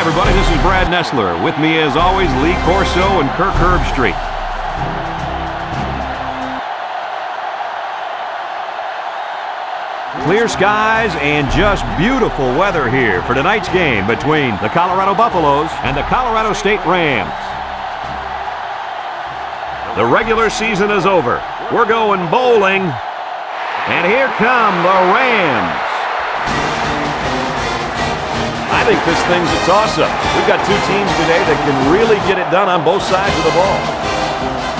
everybody. This is Brad Nessler. With me, as always, Lee Corso and Kirk Herbstreit. Clear skies and just beautiful weather here for tonight's game between the Colorado Buffaloes and the Colorado State Rams. The regular season is over. We're going bowling, and here come the Rams. I think this thing's a toss-up. We've got two teams today that can really get it done on both sides of the ball.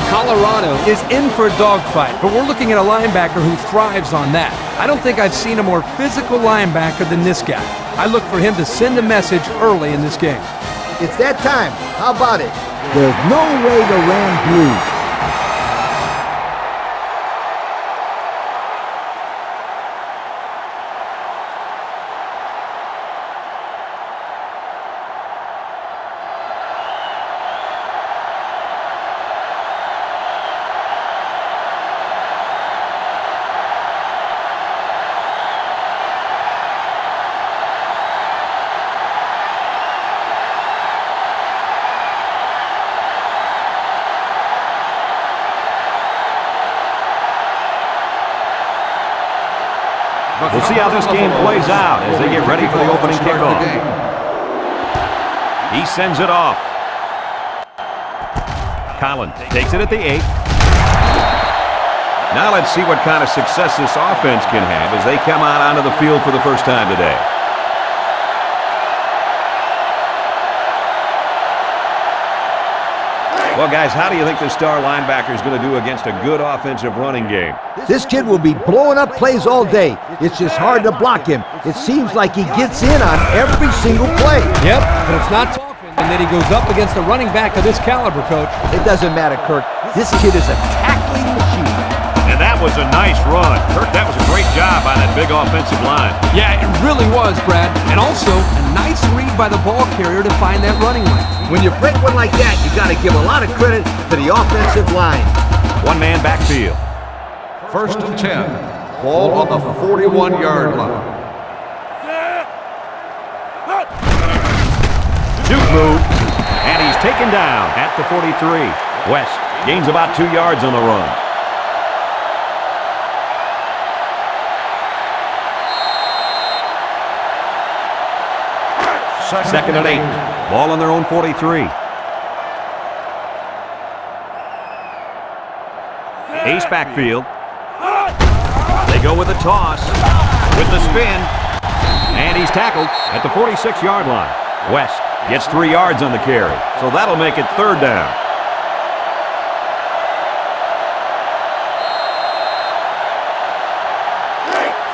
Colorado is in for a dogfight, but we're looking at a linebacker who thrives on that. I don't think I've seen a more physical linebacker than this guy. I look for him to send a message early in this game. It's that time. How about it? There's no way the Rams lose. We'll see how this game plays out as they get ready for the opening kickoff. He sends it off. Collins takes it at the 8. Now let's see what kind of success this offense can have as they come out onto the field for the first time today. Well, guys, how do you think the star linebacker is going to do against a good offensive running game? This kid will be blowing up plays all day. It's just hard to block him. It seems like he gets in on every single play. Yep, but it's not too often that he goes up against a running back of this caliber, Coach. It doesn't matter, Kirk. This kid is a tackling machine. And that was a nice run. Kirk, that was a great job by that big offensive line. Yeah, it really was, Brad. And also, a nice read by the ball carrier to find that running lane. When you break one like that, you got to give a lot of credit to the offensive line. One-man backfield. 1st and 10. Ball on the 41-yard line. Juke move, and he's taken down at the 43. West gains about 2 yards on the run. Second and 8. Ball on their own 43. Ace backfield. They go with a toss. With the spin. And he's tackled at the 46-yard line. West gets 3 yards on the carry. So that'll make it 3rd down.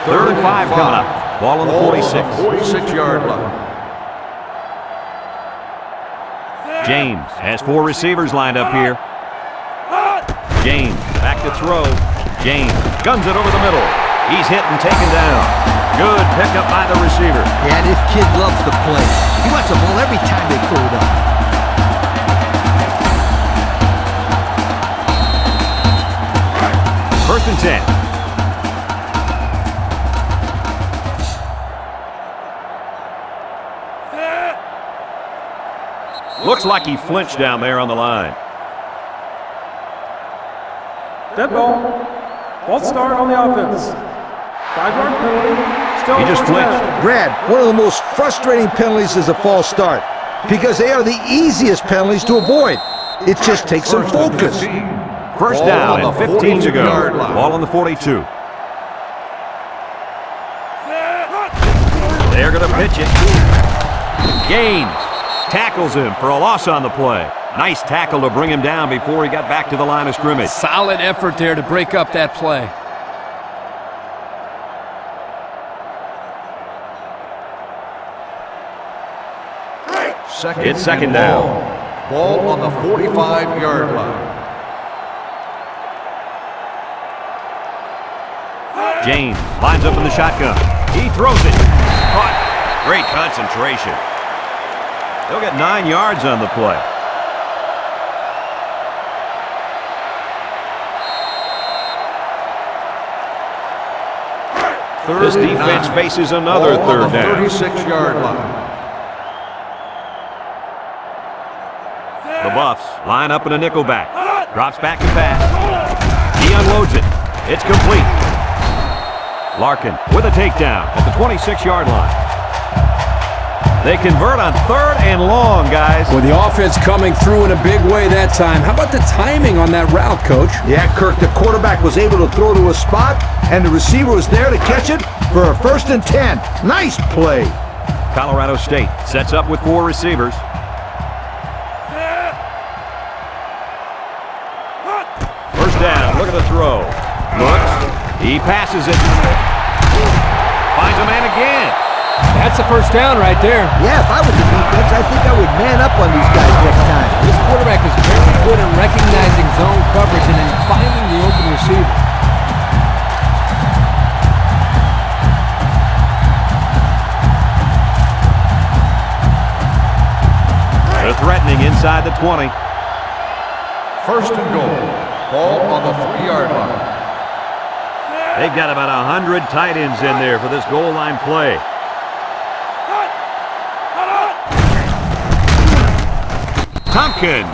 Third and 5 coming up. Ball on the 46. 46-yard line. James has 4 receivers lined up here. James back to throw. James guns it over the middle. He's hit and taken down. Good pickup by the receiver. Yeah, this kid loves to play. He wants the ball every time they throw it up. First and 10. Looks like he flinched down there on the line. Dead ball. False start on the offense. 5-yard penalty. Still He just flinched. Brad, one of the most frustrating penalties is a false start because they are the easiest penalties to avoid. It just takes some focus. First down and 15 to go. Ball on the 42. They're going to pitch it. Gaines tackles him for a loss on the play. Nice tackle to bring him down before he got back to the line of scrimmage. Solid effort there to break up that play. It's second down. Ball on the 45-yard line. James lines up in the shotgun. He throws it. Caught. Great concentration. They'll get 9 yards on the play. This defense faces another third down. 36-yard line. The Buffs line up in a nickelback. Drops back to pass. He unloads it. It's complete. Larkin with a takedown at the 26-yard line. They convert on 3rd and long, guys. With the offense coming through in a big way that time. How about the timing on that route, Coach? Yeah, Kirk, the quarterback was able to throw to a spot, and the receiver was there to catch it for a 1st and 10. Nice play. Colorado State sets up with 4 receivers. First down, look at the throw. Looks, he passes it. Finds a man again. That's a first down right there. Yeah, if I was the defense, I think I would man up on these guys next time. This quarterback is very good at recognizing zone coverage and then finding the open receiver. They're threatening inside the 20. 1st and goal. Ball on the 3-yard line. They've got about 100 tight ends in there for this goal line play. Tompkins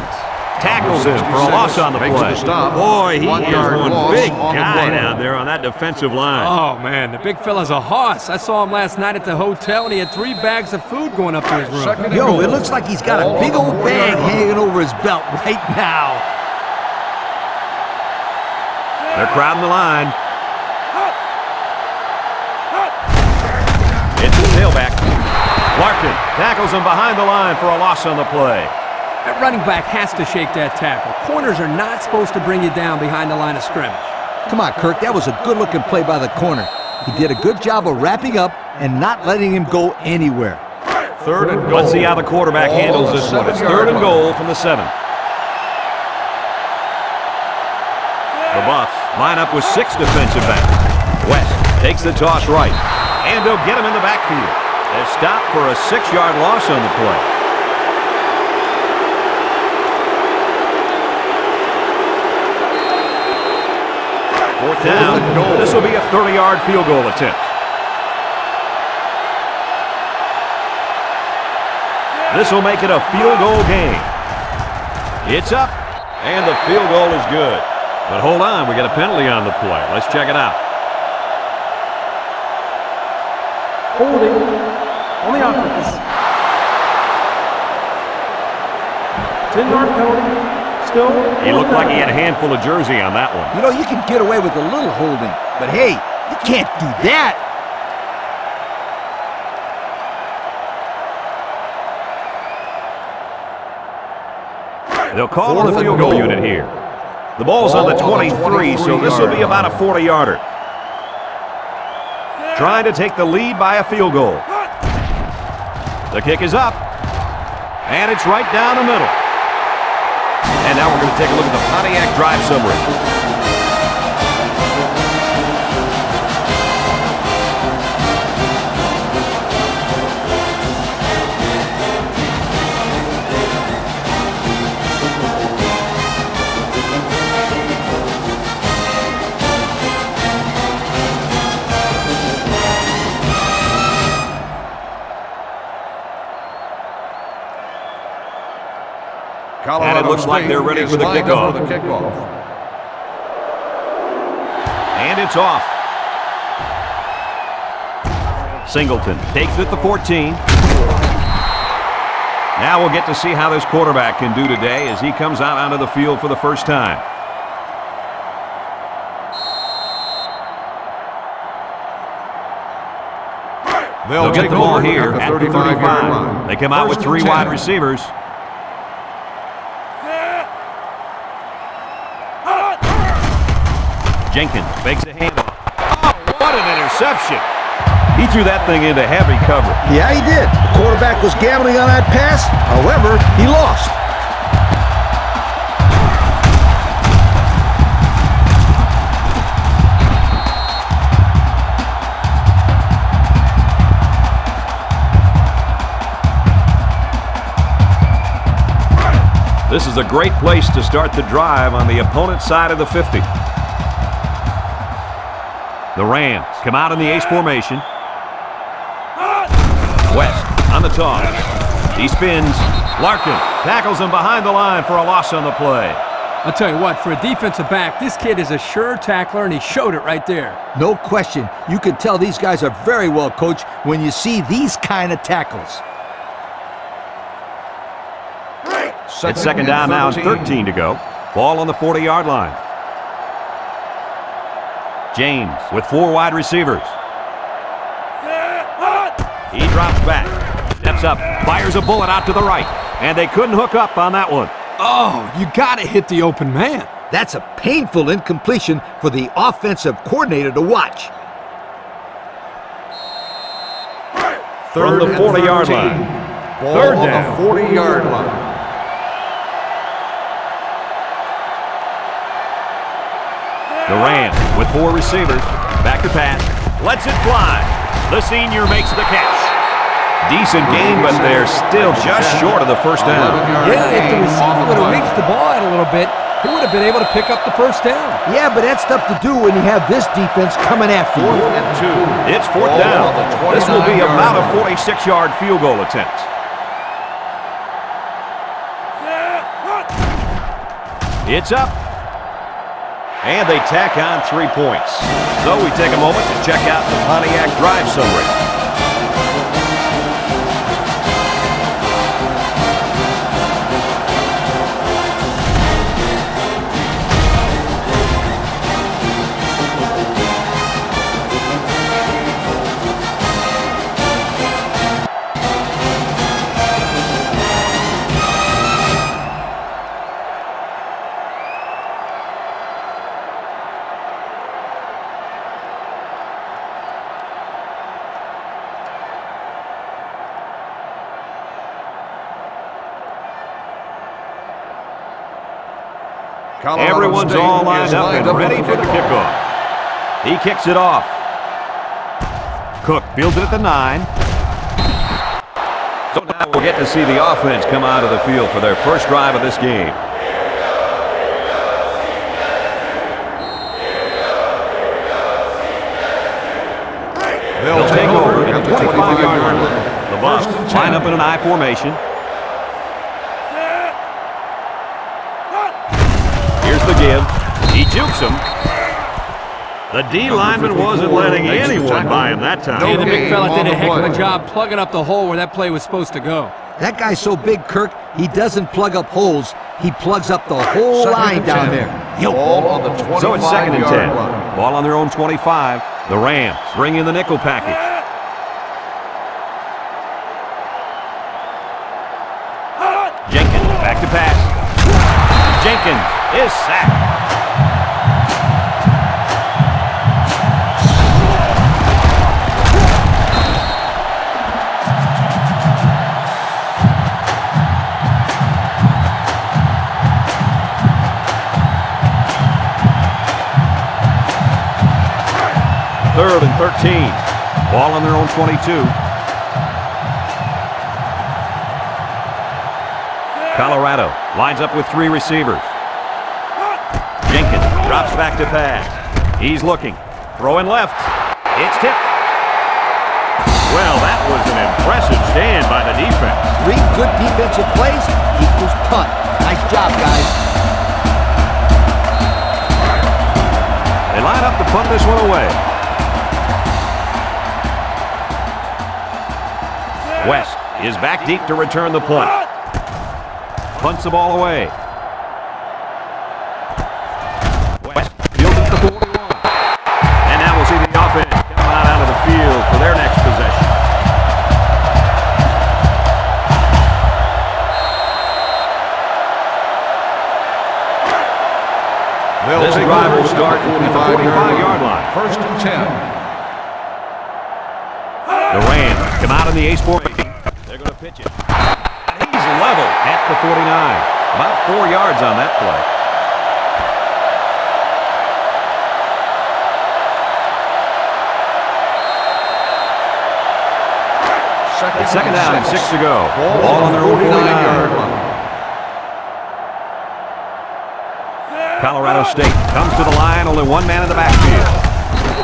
tackles him for a loss on the play. Boy, he is one big guy down there on that defensive line. Oh, man, the big fella's a hoss. I saw him last night at the hotel, and he had 3 bags of food going up to his room. Yo, it looks like he's got a big old bag hanging over his belt right now. They're crowding the line. It's the tailback. Larkin tackles him behind the line for a loss on the play. That running back has to shake that tackle. Corners are not supposed to bring you down behind the line of scrimmage. Come on, Kirk, that was a good-looking play by the corner. He did a good job of wrapping up and not letting him go anywhere. 3rd and goal. Let's see how the quarterback handles this one. It's 3rd and goal from the 7. The Buffs line up with 6 defensive backs. West takes the toss right, and they'll get him in the backfield. They stop for a 6-yard loss on the play. 4th down. This will be a 30-yard field goal attempt. This will make it a field goal game. It's up, and the field goal is good. But hold on, we got a penalty on the play. Let's check it out. Holding on the offense. 10-yard penalty. Still. He looked like he had a handful of jersey on that one. You know, you can get away with a little holding, but hey, you can't do that. They'll call on the field goal unit here. The ball's on the 23, so this will be about a 40-yarder. Trying to take the lead by a field goal. The kick is up, and it's right down the middle. And now we're going to take a look at the Pontiac drive summary. And it looks like they're ready for the kickoff. And it's off. Singleton takes it at the 14. Now we'll get to see how this quarterback can do today as he comes out onto the field for the first time. They'll get the ball here at the 35. They come out with 3 wide receivers. Jenkins fakes a handoff. Oh, what an interception. He threw that thing into heavy cover. Yeah, he did. The quarterback was gambling on that pass. However, he lost. This is a great place to start the drive on the opponent's side of the 50. The Rams come out in the ace formation. West on the toss. He spins. Larkin tackles him behind the line for a loss on the play. I'll tell you what, for a defensive back, this kid is a sure tackler, and he showed it right there. No question. You can tell these guys are very well coached when you see these kind of tackles. It's second down now and 13 to go. Ball on the 40-yard line. James with 4 wide receivers. He drops back, steps up, fires a bullet out to the right, and they couldn't hook up on that one. Oh, you got to hit the open man. That's a painful incompletion for the offensive coordinator to watch. From the 40-yard line. Ball on the 40-yard line. The Rams with 4 receivers. Back to pass. Lets it fly. The senior makes the catch. Decent game, but they're still just short of the first down. Yeah, if the receiver would have reached the ball out a little bit, he would have been able to pick up the first down. Yeah, but that's tough to do when you have this defense coming after you. 4th and 2. It's 4th down. This will be about a 46-yard field goal attempt. It's up. And they tack on 3 points. So we take a moment to check out the Pontiac drive summary. Everyone's all lined up and ready for the kickoff. He kicks it off. Cook fields it at the 9. So now we'll get to see the offense come out of the field for their first drive of this game. They'll take over at the 25-yard line. The Bucks line up in an I formation. The give. He jukes him. The D lineman wasn't letting anyone by him that time. Hey, the big fella did a heck of a job plugging up the hole where that play was supposed to go. That guy's so big, Kirk, he doesn't plug up holes. He plugs up the whole line down there. Ball on the 25-yard So it's 2nd and 10. line. Ball on their own 25. The Rams bring in the nickel package. Jenkins back to pass. Jenkins is sacked. Third and 13. Ball on their own 22. Colorado lines up with 3 receivers. Jenkins drops back to pass. He's looking. Throwing left. It's tipped. Well, that was an impressive stand by the defense. 3 good defensive plays equals punt. Nice job, guys. They line up to punt this one away. West is back deep to return the punt. Punts the ball away. West fields at the 41. And now we'll see the offense come out of the field for their next possession. This drive will start at the 45-yard line. 1st and 10. The Rams come out in the ace formation. They're going to pitch it. And he's level at the 49. About 4 yards on that play. It's 2nd down and 6 to go. Ball on their own 49-yard line. Colorado State comes to the line, only 1 man in the backfield.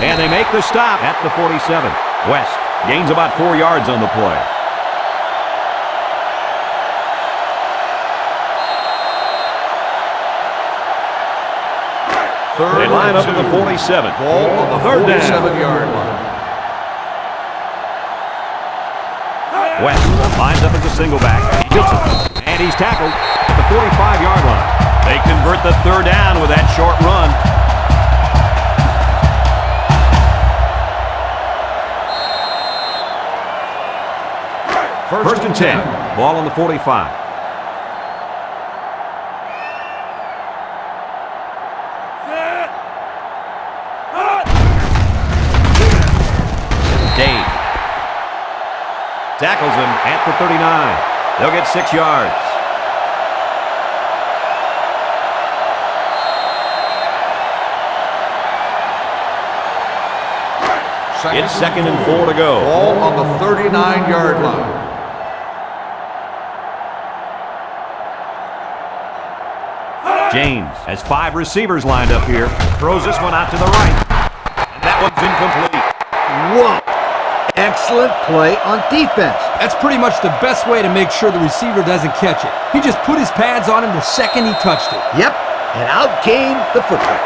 And they make the stop at the 47. West gains about 4 yards on the play. They line up at the 47. Ball on the Third down. 47-yard line. West lines up as a single back. Hits it. And he's tackled at the 45-yard line. They convert the third down with that short run. First and 10. Ball on the 45. Dave tackles him at the 39. They'll get 6 yards. It's second and 4 to go. Ball on the 39-yard line. James has 5 receivers lined up here. Throws this one out to the right. And that one's incomplete. Whoa. Excellent play on defense. That's pretty much the best way to make sure the receiver doesn't catch it. He just put his pads on him the second he touched it. Yep, and out came the football.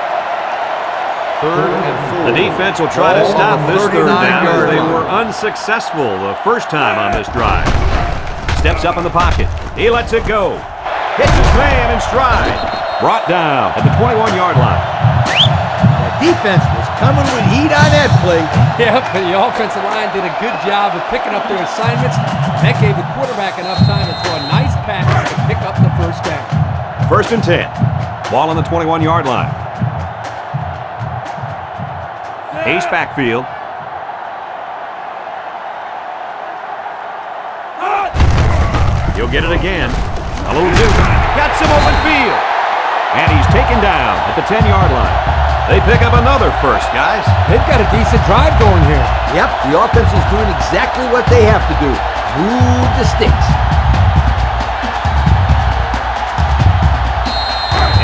Third and 4. The defense will try to Ball stop on the this third down as 39-yard they line. were unsuccessful the first time on this drive. Steps up in the pocket. He lets it go. Hits his man in stride. Brought down at the 21-yard line. The defense was coming with heat on that play. Yep, the offensive line did a good job of picking up their assignments. That gave the quarterback enough time to throw a nice pass to pick up the first down. First and 10. Ball on the 21-yard line. Ace backfield. He'll get it again. A little juke. Got some open field. And he's taken down at the 10-yard line. They pick up another first, guys. They've got a decent drive going here. Yep, the offense is doing exactly what they have to do. Move the sticks.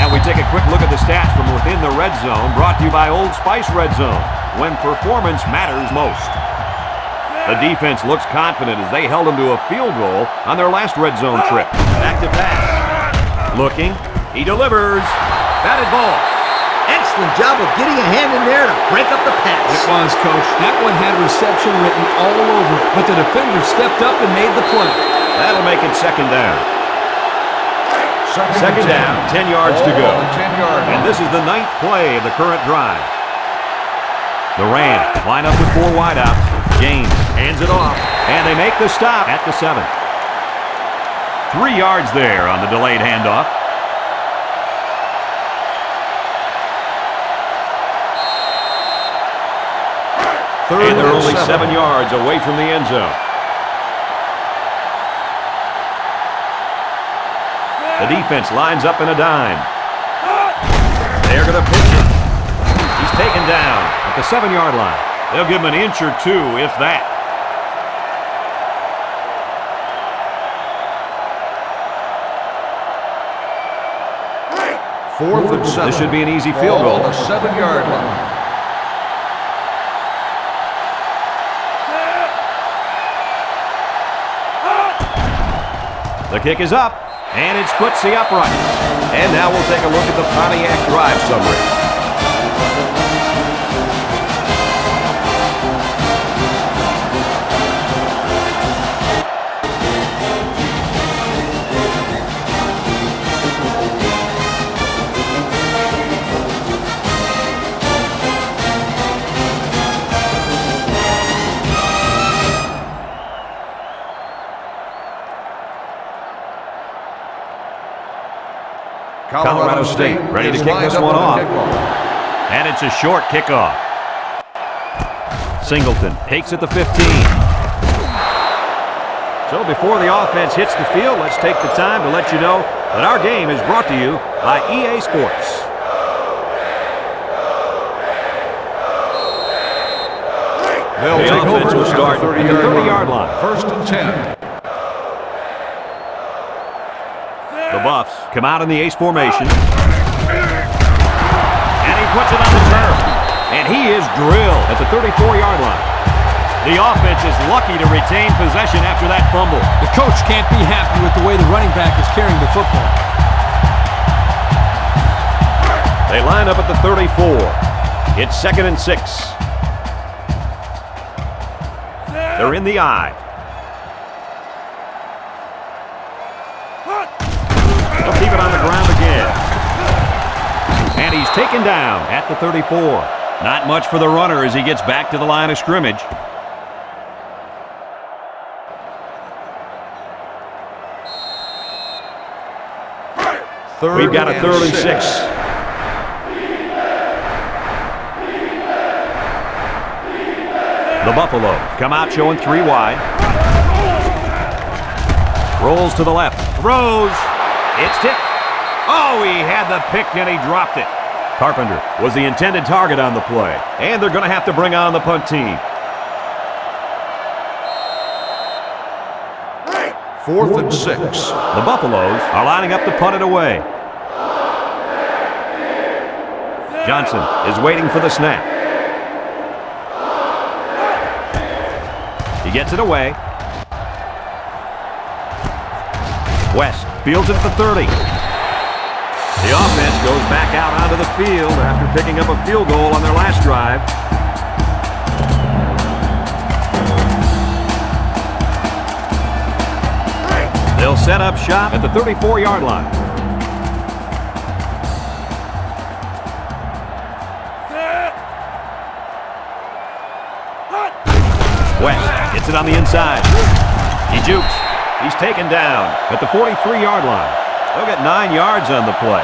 And we take a quick look at the stats from within the red zone, brought to you by Old Spice Red Zone, when performance matters most. The defense looks confident as they held them to a field goal on their last red zone trip. Back to pass. Looking. He delivers. Batted ball. Excellent job of getting a hand in there to break up the pass. It was, Coach. That one had reception written all over it, but the defender stepped up and made the play. That'll make it second down. Second down, 10 yards to go. And this is the 9th play of the current drive. The Rams line up with 4 wideouts. James hands it off, and they make the stop at the 7. 3 yards there on the delayed handoff. And they're only 7 yards away from the end zone. The defense lines up in a dime. They're going to pitch it. He's taken down at the 7-yard line. They'll give him an inch or two, if that. Fourth and 7. This should be an easy field goal. Ball on the 7-yard line. The kick is up, and it splits the upright. And now we'll take a look at the Pontiac drive summary. Colorado State ready to kick this one off. And it's a short kickoff. Singleton takes it to 15. So before the offense hits the field, let's take the time to let you know that our game is brought to you by EA Sports. The offense will start at the 30-yard line. First and 10. The Buffs come out in the ace formation. And he puts it on the turf. And he is drilled at the 34-yard line. The offense is lucky to retain possession after that fumble. The coach can't be happy with the way the running back is carrying the football. They line up at the 34. It's 2nd and 6. They're in the eye. They'll keep it on the ground again. And he's taken down at the 34. Not much for the runner as he gets back to the line of scrimmage. We've got a 3rd and 6. The Buffaloes come out showing 3 wide. Rolls to the left. Throws. It's tipped. Oh, he had the pick and he dropped it. Carpenter was the intended target on the play. And they're going to have to bring on the punt team. 4th and 6. The Buffaloes are lining up to punt it away. Johnson is waiting for the snap. He gets it away. West fields it at the 30. The offense goes back out onto the field after picking up a field goal on their last drive. They'll set up shop at the 34-yard line. West gets it on the inside. He jukes. He's taken down at the 43-yard line. They'll get 9 yards on the play.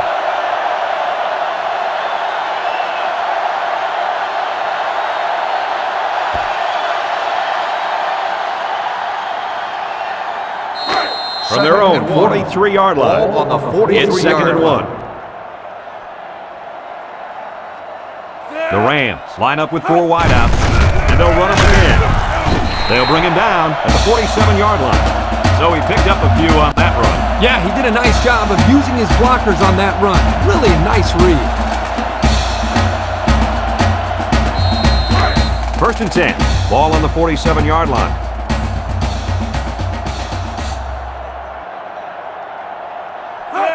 From their own 43-yard line, Ball on the 43-yard it's 2nd and 1. The Rams line up with 4 wideouts, and they'll run him again. They'll bring him down at the 47-yard line. So he picked up a few on that run. Yeah, he did a nice job of using his blockers on that run. Really a nice read. 1st and 10. Ball on the 47-yard line.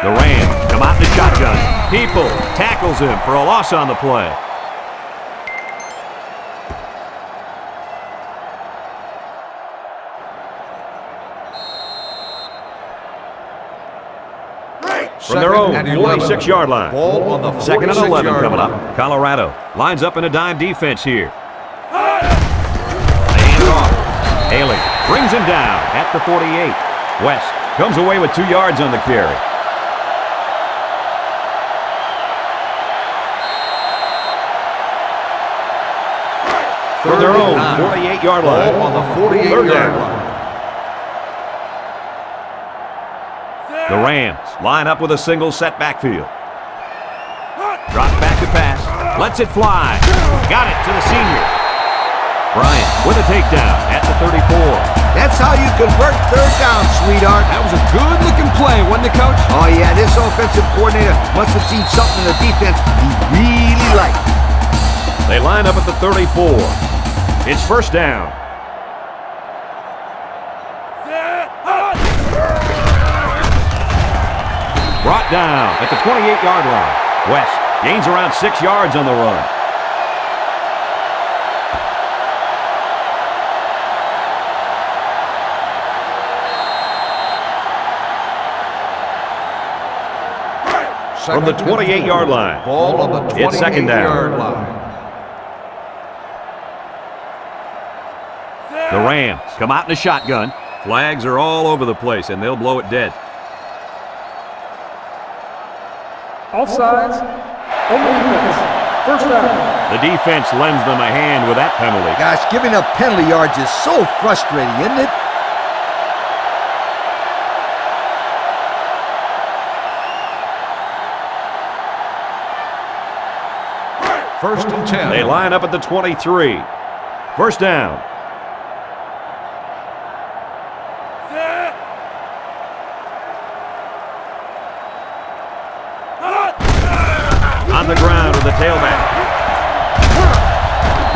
The Rams come out in the shotgun. People tackles him for a loss on the play. From their own 46-yard line. Ball on the 2nd and 11 coming line. up. Colorado lines up in a dime defense here. They hand off. Haley brings him down at the 48. West comes away with 2 yards on the carry. From their own 48-yard line. Ball on the 48-yard line. The Rams line up with a single set backfield. Drops back to pass. Lets it fly. Got it to the senior. Bryant with a takedown at the 34. That's how you convert 3rd down, sweetheart. That was a good-looking play, wasn't it, Coach? Oh, yeah, this offensive coordinator must have seen something in the defense he really liked. They line up at the 34. It's 1st down. Brought down at the 28-yard line. West gains around 6 yards on the run. From the 28-yard line. Ball on the It's 2nd down. 28-yard line. The Rams come out in a shotgun. Flags are all over the place, and they'll blow it dead. Offsides. On the defense. 1st down. The defense lends them a hand with that penalty. Gosh, giving up penalty yards is so frustrating, isn't it? First and 10. They line up at the 23. 1st down. On the ground with the tailback.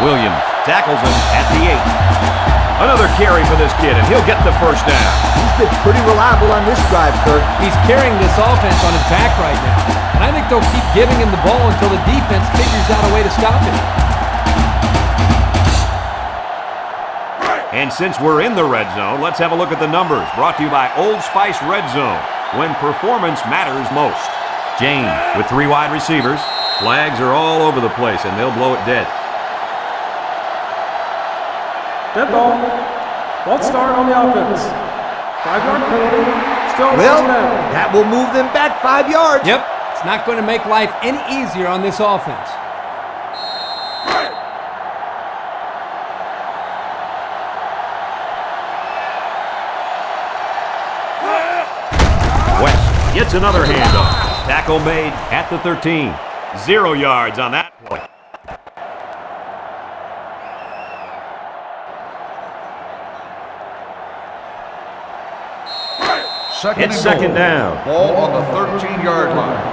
Williams Tackles him at the 8. Another carry for this kid, and he'll get the first down. He's been pretty reliable on this drive, Kirk. He's carrying this offense on his back right now. And I think they'll keep giving him the ball until the defense figures out a way to stop him. And since we're in the red zone, let's have a look at the numbers. Brought to you by Old Spice Red Zone, when performance matters most. James with 3 wide receivers. Flags are all over the place, and they'll blow it dead. Dead ball. False start on the offense. 5-yard penalty. Still Well, first down. that will move them back 5 yards. Yep, it's not going to make life any easier on this offense. West gets another handoff. Tackle made at the 13. 0 yards on that play. Second It's and second goal. down. Ball on the 13-yard line.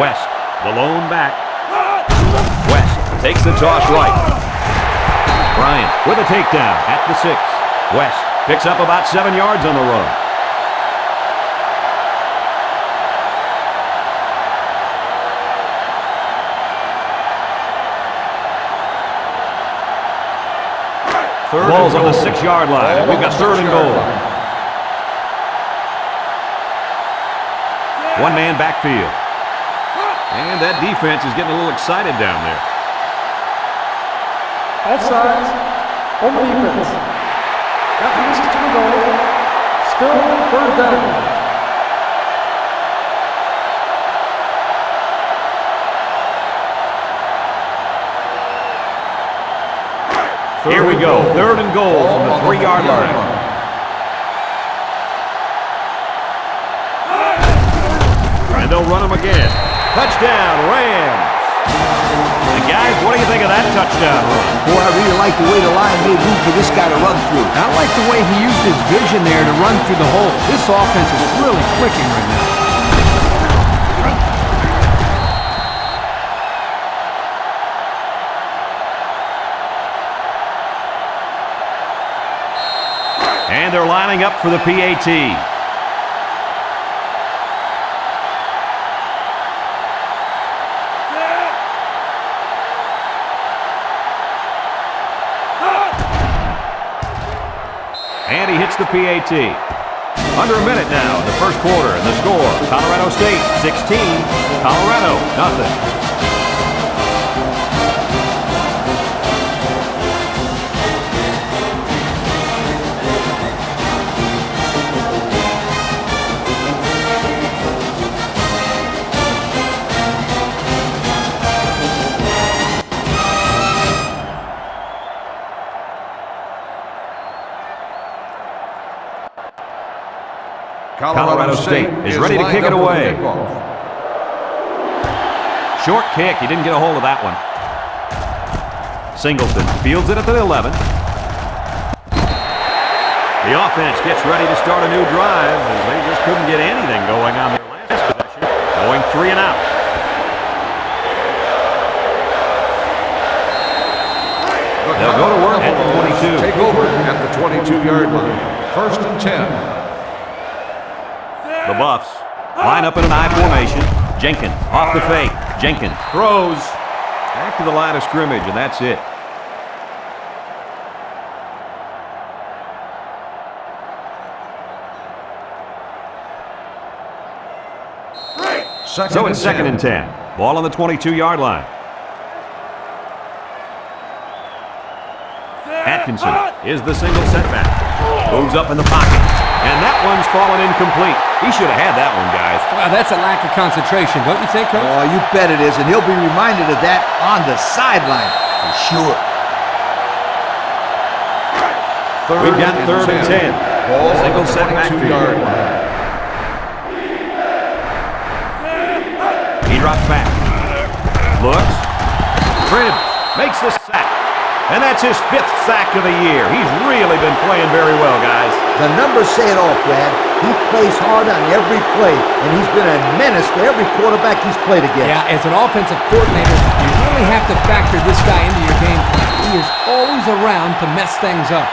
West, the lone back. West takes the toss right. Bryant with a takedown at the 6. West picks up about 7 yards on the run. Ball's on the 6-yard line, and we've got third and goal. One-man backfield. And that defense is getting a little excited down there. Offsides. On the defense. After this is to the goal. Still third down. Here we go, third and goal from the 3-yard line. And they'll run him again. Touchdown, Rams. And guys, what do you think of that touchdown run? Boy, I really like the way the line made room for this guy to run through. I like the way he used his vision there to run through the hole. This offense is really clicking right now. And they're lining up for the PAT. And he hits the PAT. Under a minute now in the first quarter, and the score, Colorado State 16, Colorado nothing. Colorado State is ready to kick it away. Short kick. He didn't get a hold of that one. Singleton fields it at the 11. The offense gets ready to start a new drive as they just couldn't get anything going on their last possession. Going 3 and out. They'll go to work at the 22. Take over at the 22-yard line. First and 10. The Buffs line up in an I formation. Jenkins off the fake. Jenkins throws back to the line of scrimmage, and that's it. So it's second and 10. Ball on the 22-yard line. Atkinson is the single setback. Moves up in the pocket. And that one's fallen incomplete. He should have had that one, guys. Wow, that's a lack of concentration, don't you think, Coach? Oh, you bet it is, and he'll be reminded of that on the sideline for sure. We've got third and 10. Single setback field. He drops back. Looks. Cribbs makes the sack. And that's his 5th sack of the year. He's really been playing very well, guys. The numbers say it all, Brad. He plays hard on every play, and he's been a menace to every quarterback he's played against. Yeah, as an offensive coordinator, you really really have to factor this guy into your game plan. He is always around to mess things up.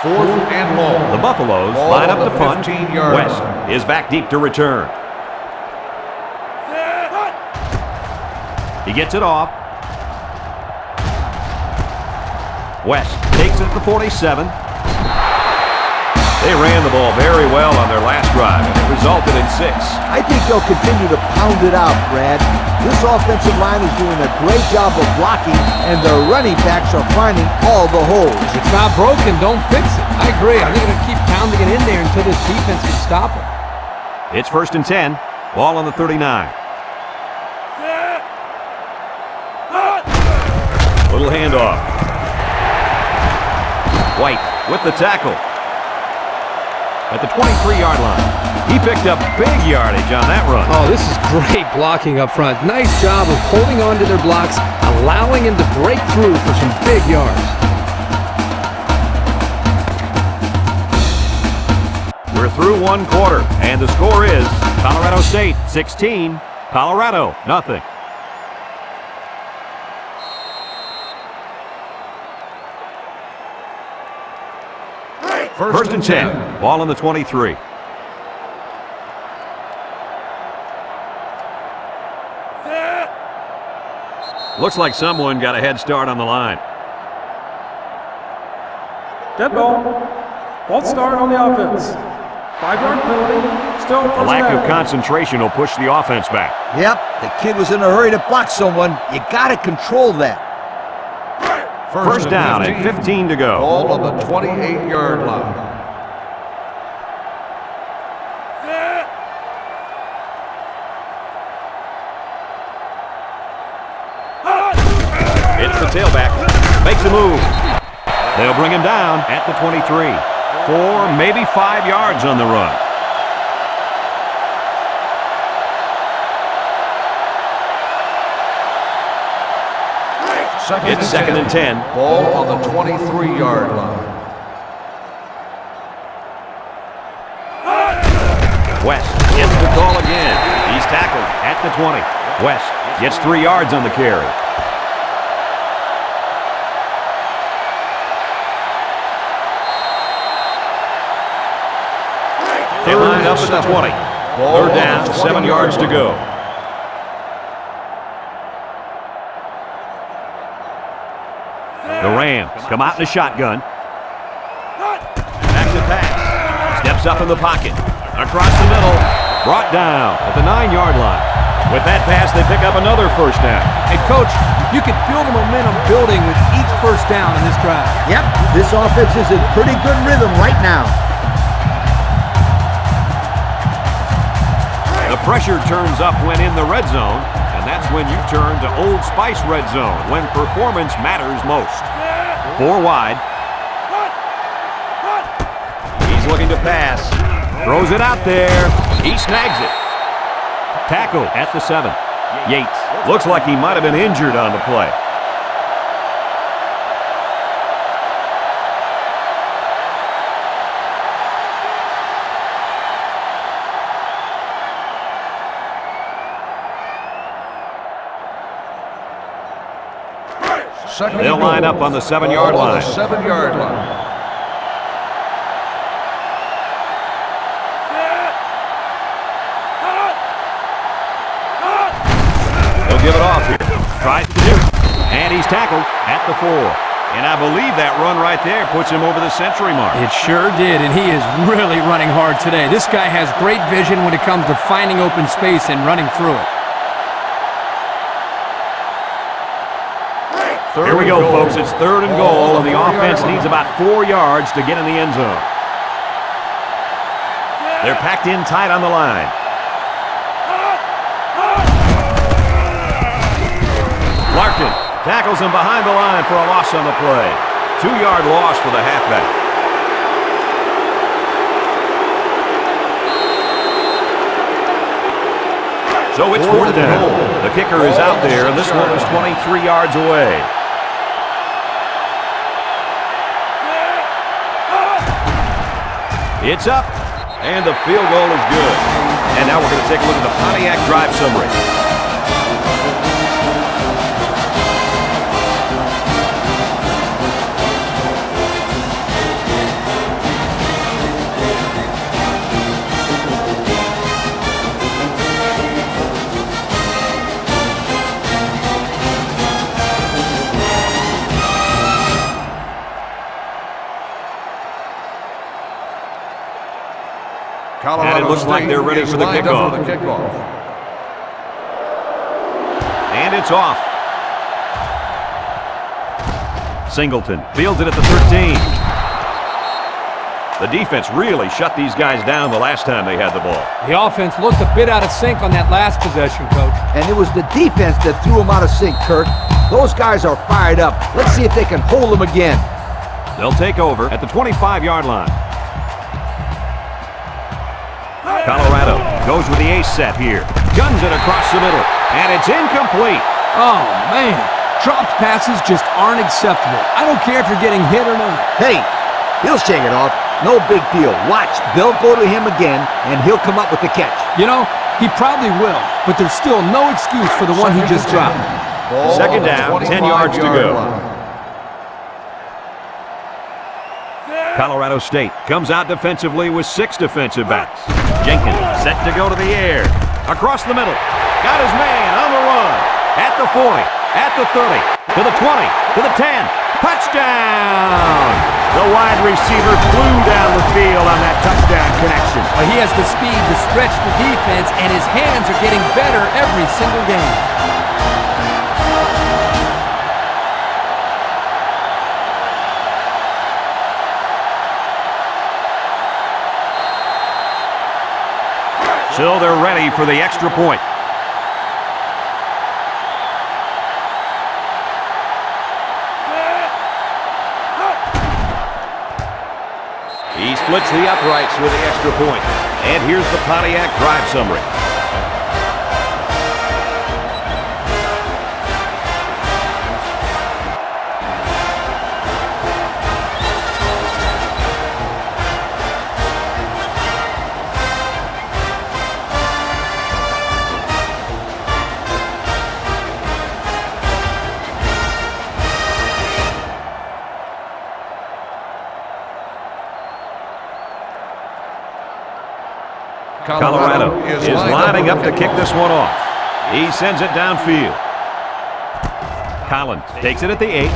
Fourth and long. The Buffaloes Ball line on up the to punt. 15-yard West line. is back deep to return. He gets it off. West takes it at the 47. They ran the ball very well on their last drive, and it resulted in 6. I think they'll continue to pound it out, Brad. This offensive line is doing a great job of blocking, and their running backs are finding all the holes. If it's not broken, don't fix it. I agree. I think they're going to keep pounding it in there until this defense can stop it. It's 1st and 10. Ball on the 39. Little handoff. White with the tackle. At the 23-yard line. He picked up big yardage on that run. Oh, this is great blocking up front. Nice job of holding on to their blocks, allowing him to break through for some big yards. We're through 1 quarter, and the score is Colorado State 16, Colorado nothing. First and 10. Ball on the 23. Looks like someone got a head start on the line. Dead ball. False start on the offense. 5-yard penalty. Still A first lack down. of concentration will push the offense back. Yep, the kid was in a hurry to block someone. You got to control that. First down and 15 to go. Ball on the 28-yard line. It's the tailback. Makes a move. They'll bring him down at the 23. 4, maybe 5 yards on the run. It's 2nd and 10. Ball on the 23-yard line. West gets the call again. He's tackled at the 20. West gets 3 yards on the carry. They line up at the 20. 3rd down, 7 yards to go. The Rams come out in a shotgun. Back to pass. Steps up in the pocket. Across the middle. Brought down at the 9-yard line. With that pass, they pick up another first down. Hey, Coach, you can feel the momentum building with each first down in this drive. Yep, this offense is in pretty good rhythm right now. The pressure turns up when in the red zone, and that's when you turn to Old Spice Red Zone, when performance matters most. 4 wide. He's looking to pass. Throws it out there. He snags it. Tackle at the 7. Yates looks like he might have been injured on the play. They'll line up on the 7-yard line. 7-yard line. He'll give it off here. Tries to do it. And he's tackled at the 4. And I believe that run right there puts him over the century mark. It sure did, and he is really running hard today. This guy has great vision when it comes to finding open space and running through it. Here we go, folks. It's 3rd and goal, and the offense needs about 4 yards to get in the end zone. They're packed in tight on the line. Larkin tackles him behind the line for a loss on the play. 2-yard loss for the halfback. So it's 4th down. The kicker is out there, and this one is 23 yards away. It's up, and the field goal is good. And now we're going to take a look at the Pontiac drive summary. Colorado And it looks like they're ready is for the lined up for kickoff. the kickoff. And it's off. Singleton fields it at the 13. The defense really shut these guys down the last time they had the ball. The offense looked a bit out of sync on that last possession, Coach. And it was the defense that threw them out of sync, Kirk. Those guys are fired up. Let's see if they can hold them again. They'll take over at the 25-yard line. Colorado goes with the ace set here. Guns it across the middle, and it's incomplete. Oh, man. Dropped passes just aren't acceptable. I don't care if you're getting hit or not. Hey, he'll shake it off. No big deal. Watch, they'll go to him again, and he'll come up with the catch. You know, he probably will, but there's still no excuse for the one he just dropped. Ball Second on the down, 10 yards to 25-yard go. line. Colorado State comes out defensively with 6 defensive backs. Jenkins set to go to the air. Across the middle. Got his man on the run. At the 40. At the 30. To the 20. To the 10. Touchdown! The wide receiver flew down the field on that touchdown connection. Well, he has the speed to stretch the defense, and his hands are getting better every single game. So they're ready for the extra point. He splits the uprights with the extra point. And here's the Pontiac drive summary. Colorado is lining up to kick this one off. He sends it downfield. Collins takes it at the 8.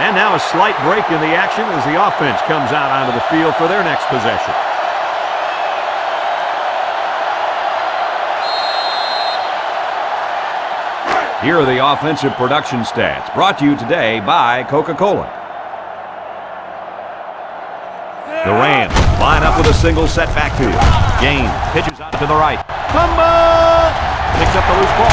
And now a slight break in the action as the offense comes out onto the field for their next possession. Here are the offensive production stats, brought to you today by Coca-Cola. The Rams line up with a single set backfield. James pitches out to the right. Fumble! Picks up the loose ball.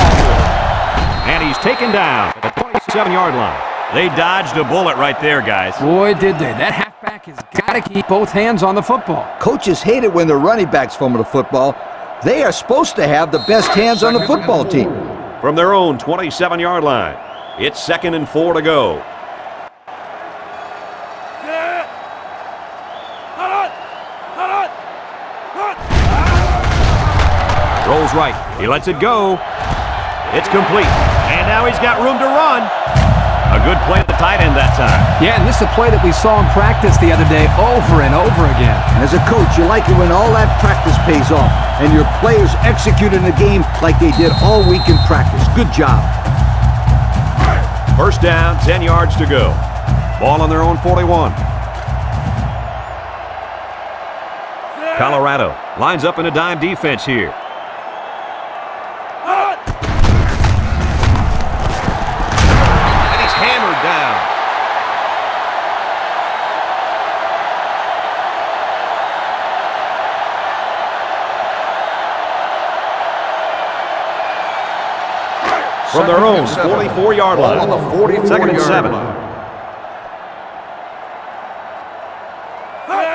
And he's taken down at the 27-yard line. They dodged a bullet right there, guys. Boy, did they. That halfback has got to keep both hands on the football. Coaches hate it when their running backs fumble the football. They are supposed to have the best hands on the football team. From their own 27-yard line, it's 2nd and 4 to go. Rolls right. He lets it go. It's complete. And now he's got room to run. A good play at the tight end that time. Yeah, and this is a play that we saw in practice the other day over and over again. And as a coach, you like it when all that practice pays off and your players execute in the game like they did all week in practice. Good job. First down, 10 yards to go. Ball on their own 41. Colorado lines up in a dime defense here. And he's hammered down. From their own 44-yard line. On the 2nd and 7. line.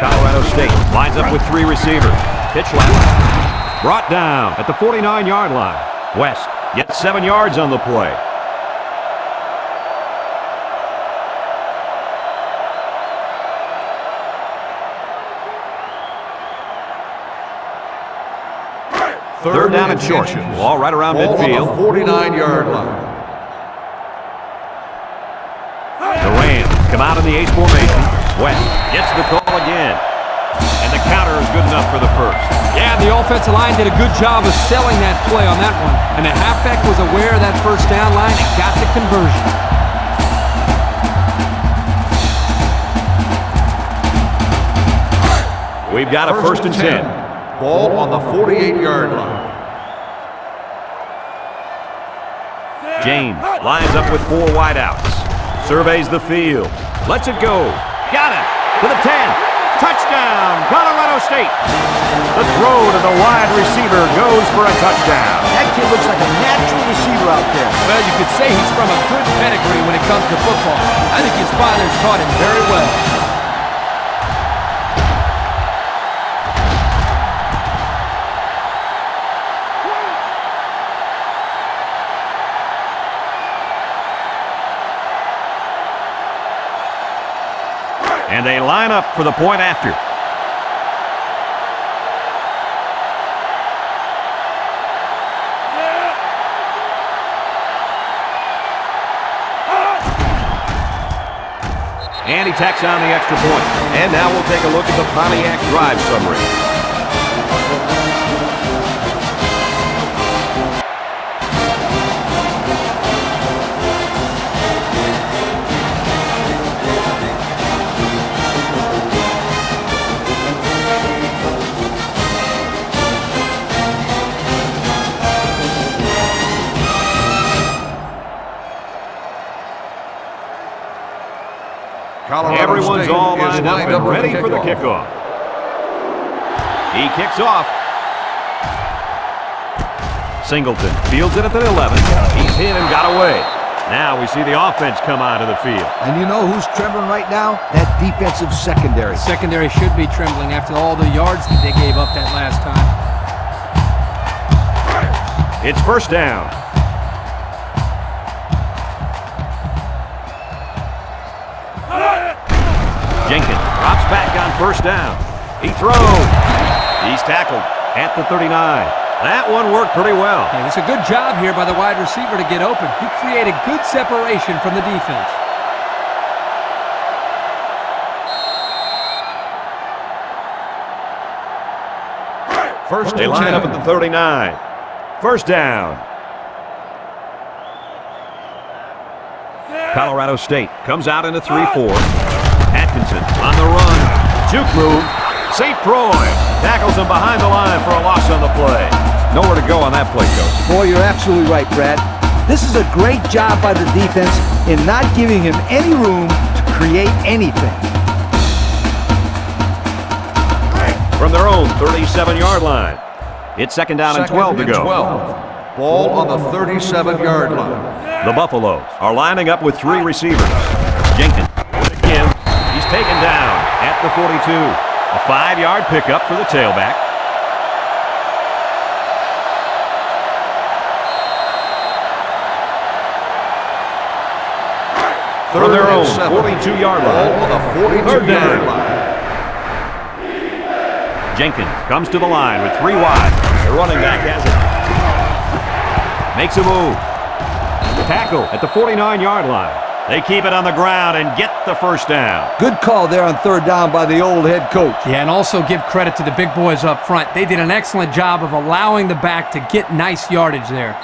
Colorado State lines up with 3 receivers. Pitch left. Brought down at the 49-yard line. West gets 7 yards on the play. Third down and short. Ball right around midfield. On the 49-yard line. The Rams come out in the ace formation. West gets the call again. And the counter is good enough for the first. Yeah, the offensive line did a good job of selling that play on that one. And the halfback was aware of that first down line and got the conversion. We've got a first and 10. Ball on the 48-yard line. James lines up with 4 wideouts. Surveys the field. Lets it go. Got it. To the 10. Touchdown, Colorado State. The throw to the wide receiver goes for a touchdown. That kid looks like a natural receiver out there. Well, you could say he's from a good pedigree when it comes to football. I think his father's taught him very well. And they line up for the point after. And he tacks on the extra point. And now we'll take a look at the Pontiac drive summary. Everyone's all lined up and ready for the kickoff. He kicks off. Singleton fields it at the 11. He's hit and got away. Now we see the offense come onto the field. And you know who's trembling right now? That defensive secondary. Secondary should be trembling after all the yards that they gave up that last time. It's first down. Jenkins drops back on first down. He throws. He's tackled at the 39. That one worked pretty well. And it's a good job here by the wide receiver to get open. He created good separation from the defense. They line up at the 39. First down. Colorado State comes out in a 3-4. Atkinson on the run. Juke move. St. Croix tackles him behind the line for a loss on the play. Nowhere to go on that play, Coach. Boy, you're absolutely right, Brad. This is a great job by the defense in not giving him any room to create anything. From their own 37-yard line. It's second down and 12 to go. Ball on the 37-yard line. The Buffaloes are lining up with 3 receivers. Jenkins again. He's taken down at the 42. A 5-yard pickup for the tailback. From their own 42-yard line. Ball on the 42-yard line. Jenkins comes to the line with 3 wide. The running back has it. Makes a move. Tackle at the 49-yard line. They keep it on the ground and get the first down. Good call there on third down by the old head coach. Yeah, and also give credit to the big boys up front. They did an excellent job of allowing the back to get nice yardage there.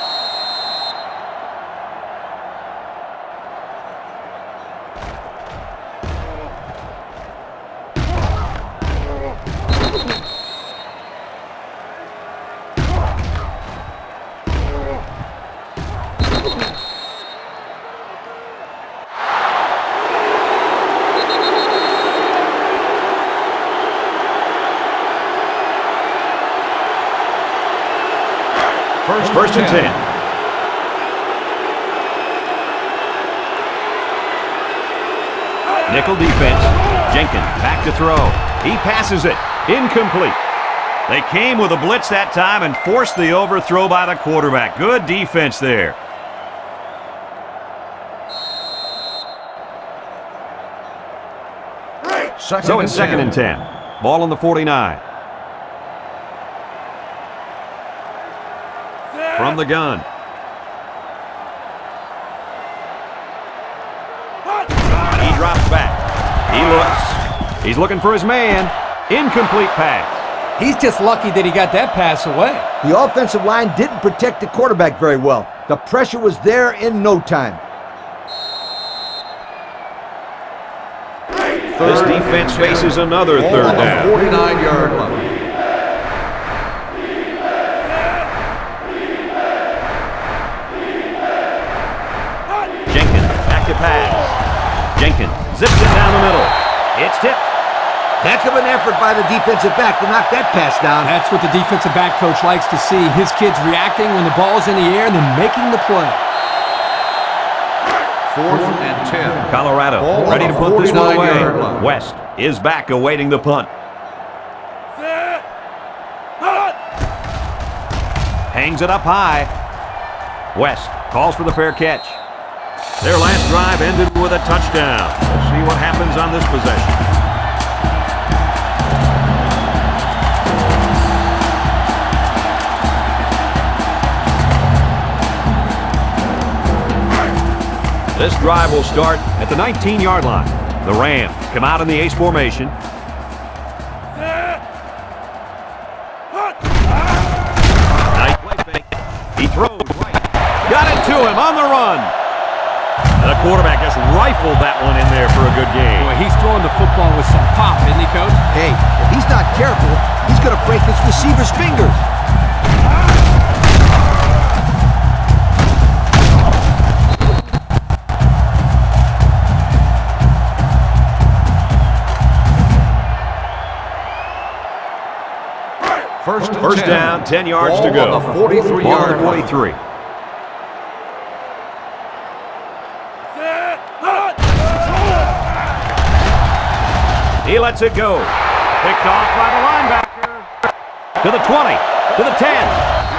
First and 10. Nickel defense. Jenkins back to throw. He passes it. Incomplete. They came with a blitz that time and forced the overthrow by the quarterback. Good defense there. So it's second and 10. Ball on the 49. from the gun. He drops back. He looks. He's looking for his man. Incomplete pass. He's just lucky that he got that pass away. The offensive line didn't protect the quarterback very well. The pressure was there in no time. This defense faces another third down. 49-yard line. Jenkins, back to pass. Jenkins zips it down the middle. It's tipped. Heck of an effort by the defensive back to knock that pass down. That's what the defensive back coach likes to see. His kids reacting when the ball's in the air and then making the play. 4th and 10. Colorado Ball ready on to the put this one 49-yard away. line. West is back awaiting the punt. Hangs it up high. West calls for the fair catch. Their last drive ended with a touchdown. We'll see what happens on this possession. This drive will start at the 19-yard line. The Rams come out in the ace formation. Nice play fake. He throws right. Got it to him on the run. The quarterback just rifled that one in there for a good game. Boy, he's throwing the football with some pop, isn't he, Coach? Hey, if he's not careful, he's going to break his receiver's fingers. First down, 10 yards to go. On the 43-yard line. 43. He lets it go. Picked off by the linebacker. To the 20, to the 10.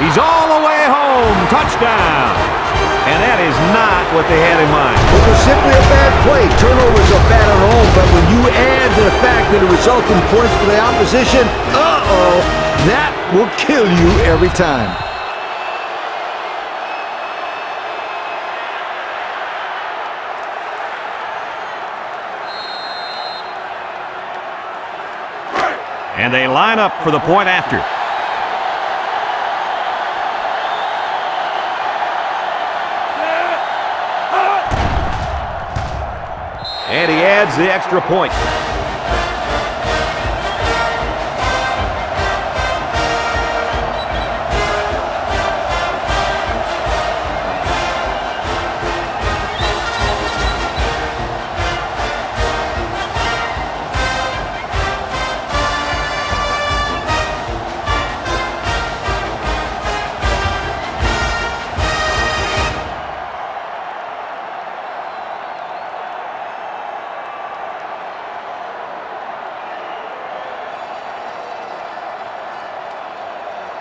He's all the way home. Touchdown. And that is not what they had in mind. It was simply a bad play. Turnovers are bad at home, but when you add to the fact that it results in points for the opposition, that will kill you every time. And they line up for the point after. And he adds the extra point.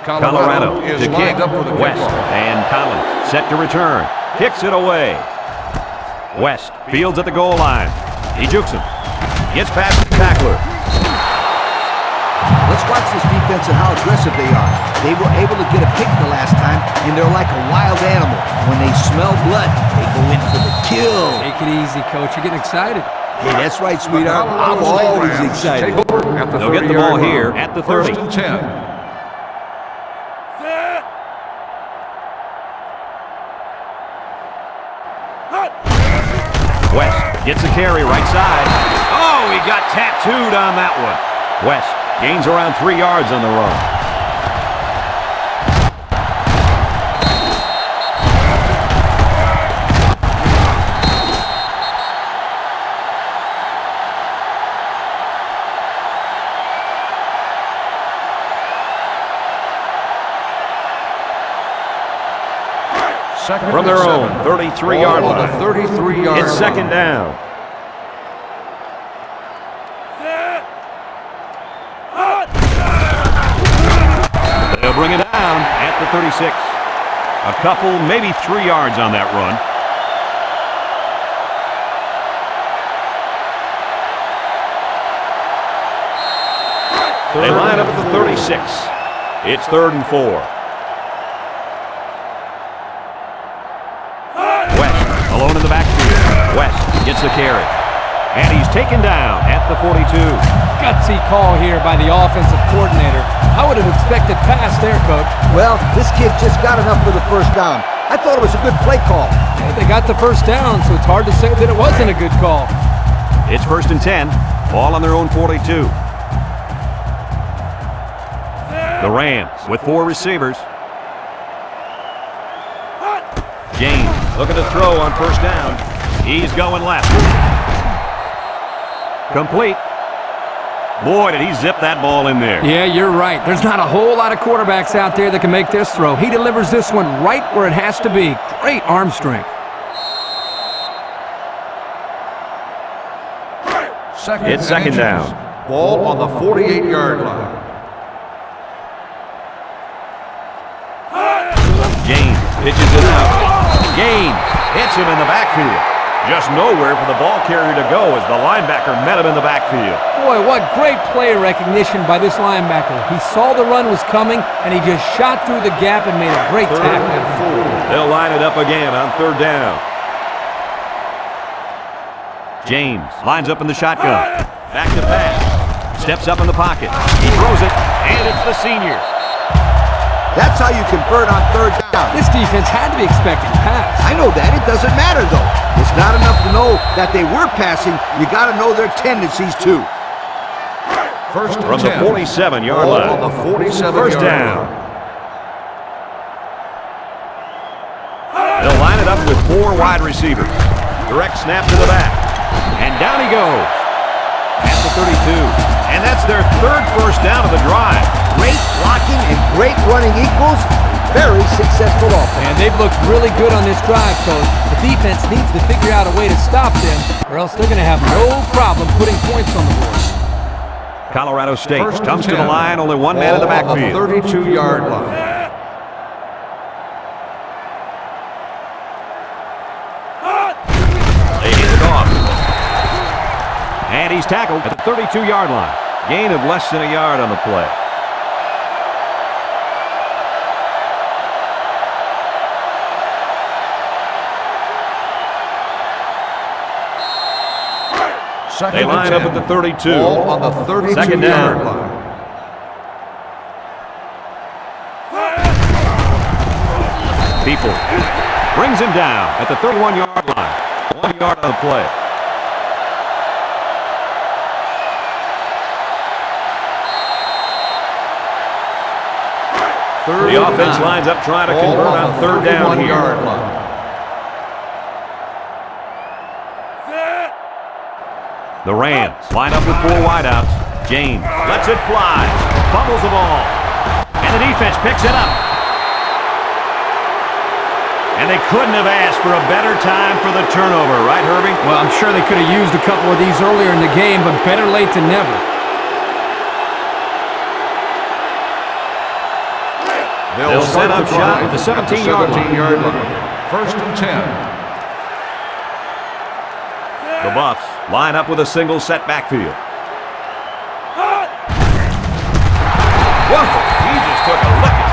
Colorado is to kick. lined up for the West kickoff. and Collins set to return. Kicks it away. West fields at the goal line. He jukes him. Gets past the tackler. Let's watch this defense and how aggressive they are. They were able to get a pick the last time, and they're like a wild animal. When they smell blood, they go in for the kill. Take it easy, Coach. You're getting excited. Hey, that's right, sweetheart. I'm always excited. Take over at the They'll get the ball 30-yard here line. at the 30. 1st and 10. West gets a carry right side. Oh, he got tattooed on that one. West gains around 3 yards on the run. From their own 33-yard Ball on line. the 33-yard It's second down. They'll bring it down at the 36. A couple, maybe 3 yards on that run. They line up at the 36. It's 3rd and 4. gets the carry. And he's taken down at the 42. Gutsy call here by the offensive coordinator. I would have expected pass there, Coach. Well, this kid just got enough for the first down. I thought it was a good play call. Yeah, they got the first down, so it's hard to say that it wasn't a good call. It's 1st and 10. Ball on their own 42. The Rams with 4 receivers. James looking to throw on 1st down. He's going left. Complete. Boy, did he zip that ball in there. Yeah, you're right. There's not a whole lot of quarterbacks out there that can make this throw. He delivers this one right where it has to be. Great arm strength. It's second down. Ball on the 48-yard line. James pitches it out. James hits him in the backfield. Just nowhere for the ball carrier to go as the linebacker met him in the backfield. Boy, what great play recognition by this linebacker. He saw the run was coming, and he just shot through the gap and made a great tackle. They'll line it up again on 3rd down. James lines up in the shotgun. Back to pass. Steps up in the pocket. He throws it, and it's the senior. That's how you convert on 3rd down. This defense had to be expecting pass. I know that. It doesn't matter, though. It's not enough to know that they were passing. You got to know their tendencies, too. First From the 47-yard line. On the 47-yard First down. They'll line it up with 4 wide receivers. Direct snap to the back. And down he goes. At the 32. And that's their 3rd first down of the drive. Great blocking and great running equals very successful offense. And they've looked really good on this drive, Coach. The defense needs to figure out a way to stop them, or else they're going to have no problem putting points on the board. Colorado State First comes to and the 10. line, only 1 man in the Ball on backfield. 32-yard line. They hand it off. And he's tackled at the 32-yard line. Gain of less than a yard on the play. They line up at the 32. Ball on the 32-yard line. People brings him down at the 31-yard line. 1 yard on the play. The offense lines up trying to convert on 3rd down here. The Rams line up with 4 wideouts. James lets it fly. Fumbles the ball. And the defense picks it up. And they couldn't have asked for a better time for the turnover, right, Herbie? Well, I'm sure they could have used a couple of these earlier in the game, but better late than never. They'll set up shot at the 17-yard line. First and 10. The Buffs line up with a single set backfield. Whoa, he just took a licking.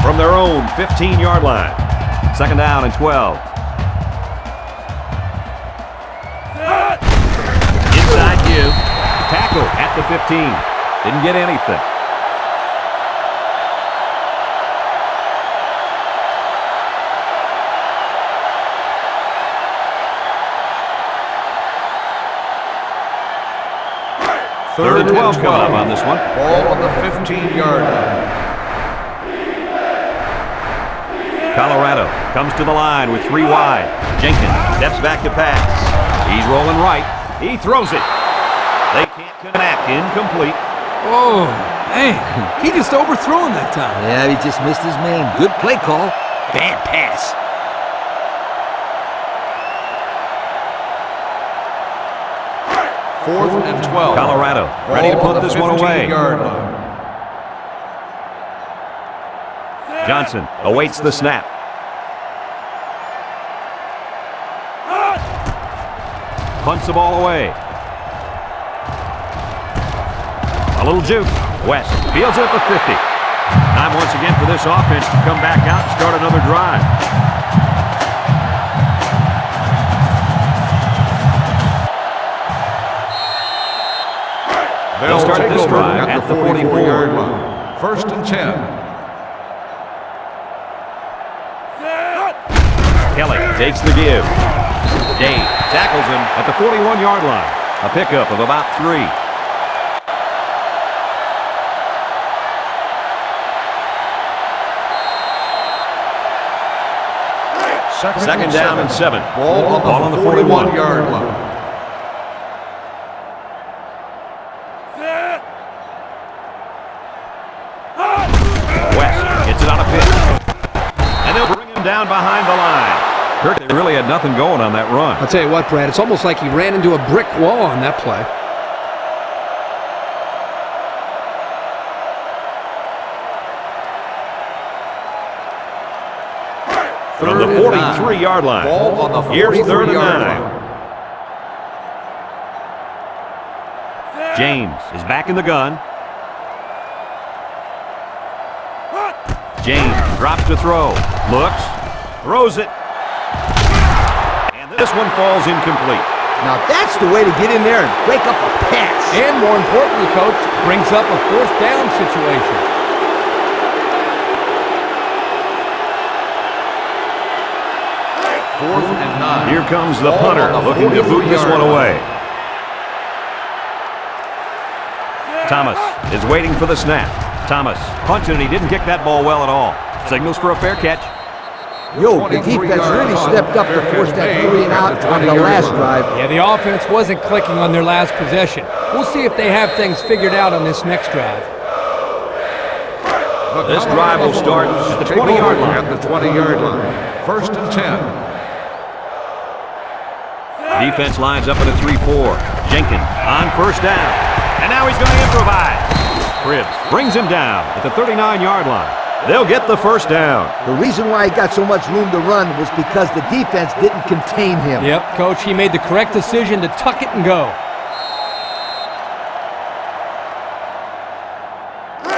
From their own 15-yard line. 2nd down and 12. Inside you. Tackle at the 15. Didn't get anything. Third and 12 coming up on this one. Ball on the 15-yard line. Colorado comes to the line with 3 wide. Jenkins steps back to pass. He's rolling right. He throws it. They can't connect. Incomplete. Oh, man. He just overthrew him that time. Yeah, he just missed his man. Good play call. Bad pass. Fourth and 12. Colorado ready to put this one away. Johnson awaits the snap. punts the ball away. A little juke. West fields it at the 50. Time once again for this offense to come back out and start another drive. They'll start this drive at the 44-yard line. First and 10. Kelly takes the give. Dave tackles him at the 41-yard line. A pickup of about 3. Second down and 7. Ball on the 41-yard line. West gets it on a pitch. And they'll bring him down behind the line. Kirk, they really had nothing going on that run. I'll tell you what, Brad, it's almost like he ran into a brick wall on that play. From the 43-yard line. Ball on the 43-yard Here's third and 9. line. James is back in the gun. James drops to throw. Looks. Throws it. And this one falls incomplete. Now that's the way to get in there and break up a pass. And more importantly, Coach, brings up a fourth down situation. Fourth and 9. Here comes the punter looking to boot this one away. Thomas is waiting for the snap. Thomas punching and he didn't kick that ball well at all. Signals for a fair catch. Yo, the defense really stepped up to force that 3 and out on the last drive. Yeah, the offense wasn't clicking on their last possession. We'll see if they have things figured out on this next drive. This drive will start at the 20-yard line. At the 20-yard line. First and 10. Defense lines up in a 3-4. Jenkins on first down. And now he's going to improvise. Cribbs brings him down at the 39-yard line. They'll get the first down. The reason why he got so much room to run was because the defense didn't contain him. Yep, Coach, he made the correct decision to tuck it and go.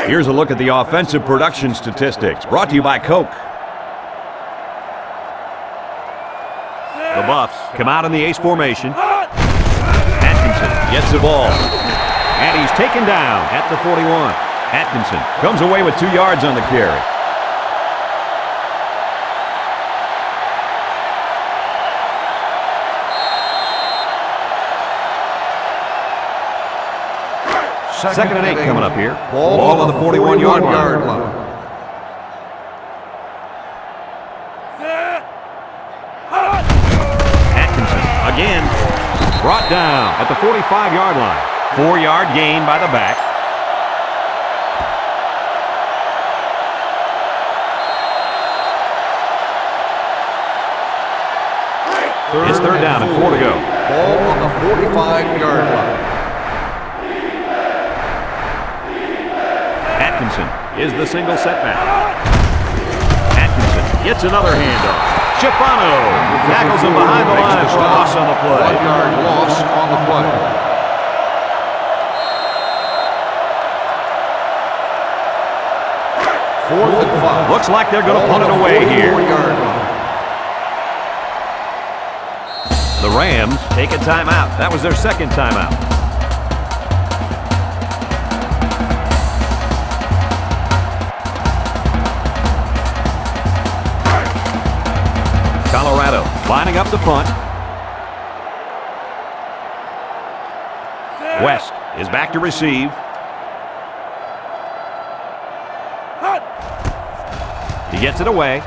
Here's a look at the offensive production statistics, brought to you by Coke. The Buffs come out in the ace formation. Atkinson gets the ball. And he's taken down at the 41. Atkinson comes away with 2 yards on the carry. Second and 8 coming up here. Ball on the 41-yard line. Atkinson again brought down at the 45-yard line. 4-yard gain by the back. It's third down and 4 to go. Ball on the 45-yard line. Atkinson is the single setback. Atkinson gets another handoff. Schifano tackles him behind the line for a loss on the play. 1-yard loss on the play. Fourth and 5. Looks like they're going to punt it away here. 44-yard line. The Rams take a timeout. That was their second timeout. Colorado lining up the punt. West is back to receive. He gets it away.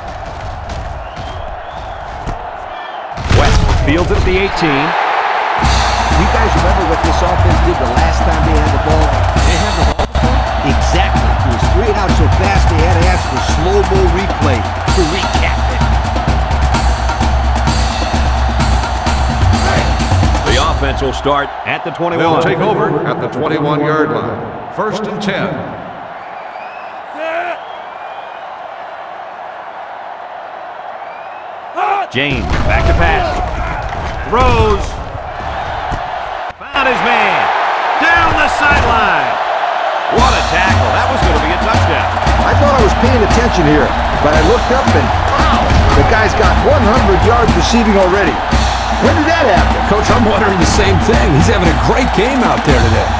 West fields it at the 18. You guys remember what this offense did the last time they had the ball? They had the ball? Exactly. It was 3 and out so fast they had to ask for slow-mo replay to recap it. The offense will start at the 21. They'll take over at the 21-yard line. First and 10. James back to pass. Throws. his man. Down the sideline. What a tackle. That was going to be a touchdown. I thought I was paying attention here, but I looked up and, wow, the guy's got 100 yards receiving already. When did that happen? Coach, I'm wondering the same thing. He's having a great game out there today.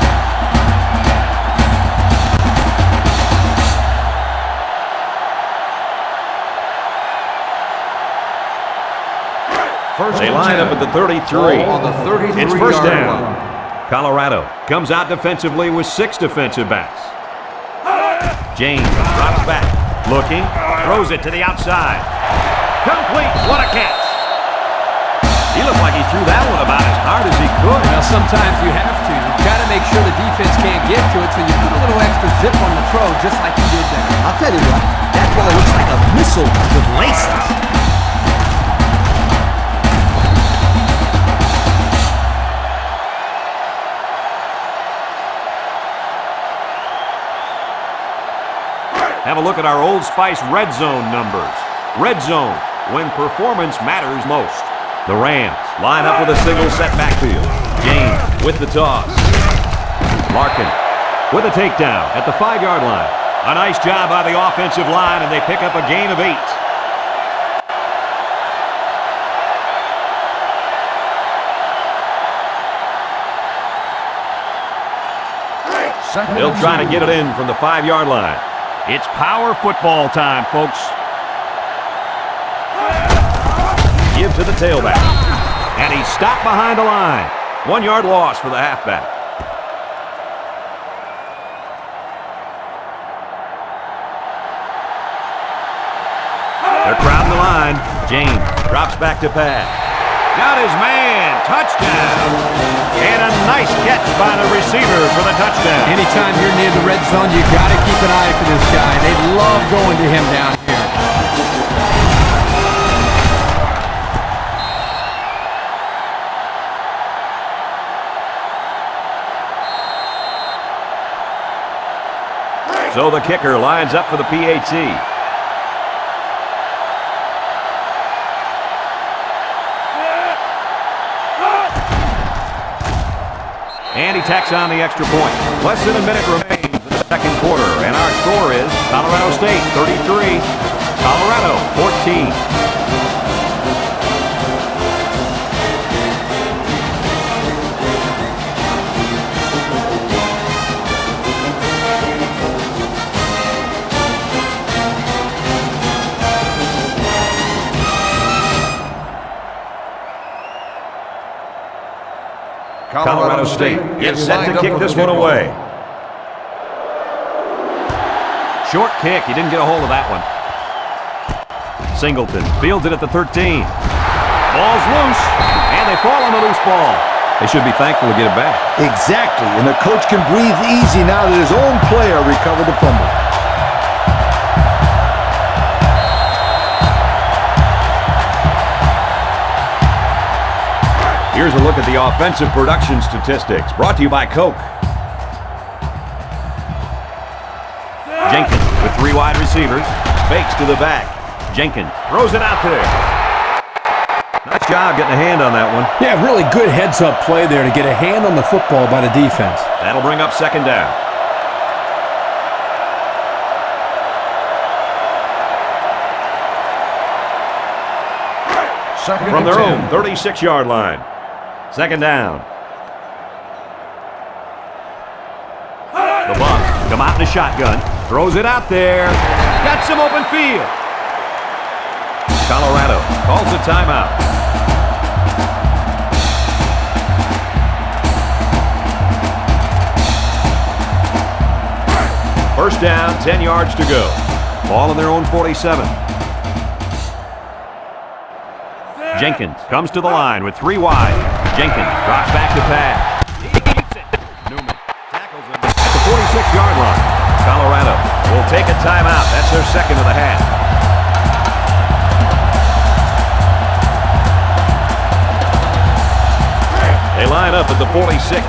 They line up at the 33. On the 33-yard It's first down. line. Colorado comes out defensively with 6 defensive backs. James drops back, looking, throws it to the outside. Complete. What a catch. He looked like he threw that one about as hard as he could. Now, sometimes you have to. You've got to make sure the defense can't get to it, so you put a little extra zip on the throw, just like you did there. I'll tell you what, that ball looks like a missile with laces. Have a look at our Old Spice Red Zone numbers. Red Zone, when performance matters most. The Rams line up with a single set backfield. James with the toss. Larkin with a takedown at the 5-yard line. A nice job by the offensive line, and they pick up a gain of 8. They'll try to get it in from the 5-yard line. It's power football time, folks. Give to the tailback. And he's stopped behind the line. 1-yard loss for the halfback. They're crowding the line. James drops back to pass. Got his man. Touchdown. And a nice catch by the receiver for the touchdown. Anytime you're near the red zone, you got to keep an eye for this guy. They love going to him down here. So the kicker lines up for the PAT. And he tacks on the extra point. Less than a minute remains in the second quarter, and our score is Colorado State 33, Colorado 14. Colorado State gets set to kick this one away. Short kick. He didn't get a hold of that one. Singleton fields it at the 13. Ball's loose, and they fall on the loose ball. They should be thankful to get it back. Exactly, and the coach can breathe easy now that his own player recovered the fumble. Here's a look at the offensive production statistics, brought to you by Coke. Jenkins with 3 wide receivers, fakes to the back. Jenkins throws it out there. Nice job getting a hand on that one. Yeah, really good heads-up play there to get a hand on the football by the defense. That'll bring up second down. From their own 36-yard line. Second down. The Bucks come out in a shotgun. Throws it out there. Got some open field. Colorado calls a timeout. First down, 10 yards to go. Ball on their own 47. Jenkins comes to the line with 3 wide. Jenkins drops back to pass. He eats it. Newman tackles him at the 46-yard line. Colorado will take a timeout. That's their second of the half. They line up at the 46.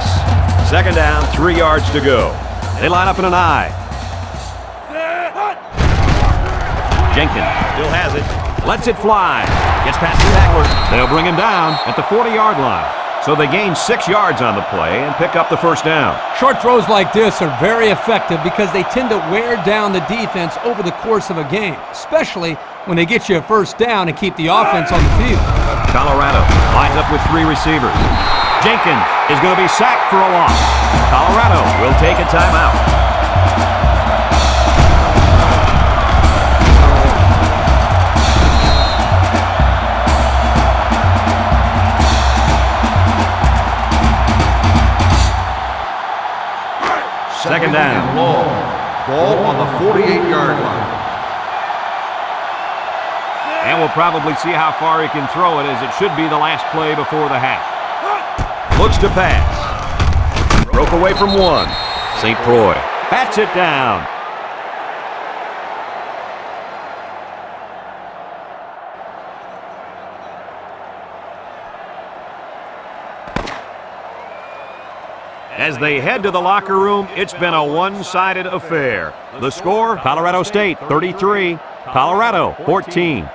Second down, 3 yards to go. They line up in an I. Jenkins still has it. Lets it fly. Gets past the tackler. They'll bring him down at the 40-yard line. So they gain 6 yards on the play and pick up the first down. Short throws like this are very effective because they tend to wear down the defense over the course of a game, especially when they get you a first down and keep the offense on the field. Colorado lines up with 3 receivers. Jenkins is going to be sacked for a loss. Colorado will take a timeout. Second down. Long. Ball on the 48-yard line. And we'll probably see how far he can throw it, as it should be the last play before the half. Looks to pass. Broke away from 1. St. Croix bats it down. As they head to the locker room, it's been a one-sided affair. The score, Colorado State 33, Colorado 14.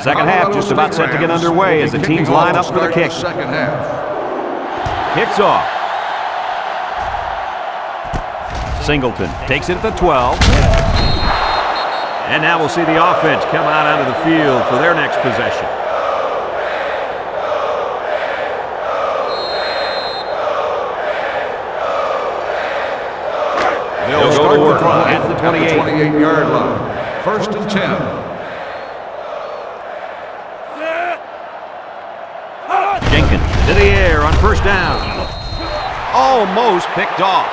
Second half just about set to get underway as the teams line up for the kick. Second half. Kicks off. Singleton takes it at the 12. And now we'll see the offense come out onto the field for their next possession. They'll go to work at the 28-yard line. First and 10. To the air on first down. Almost picked off.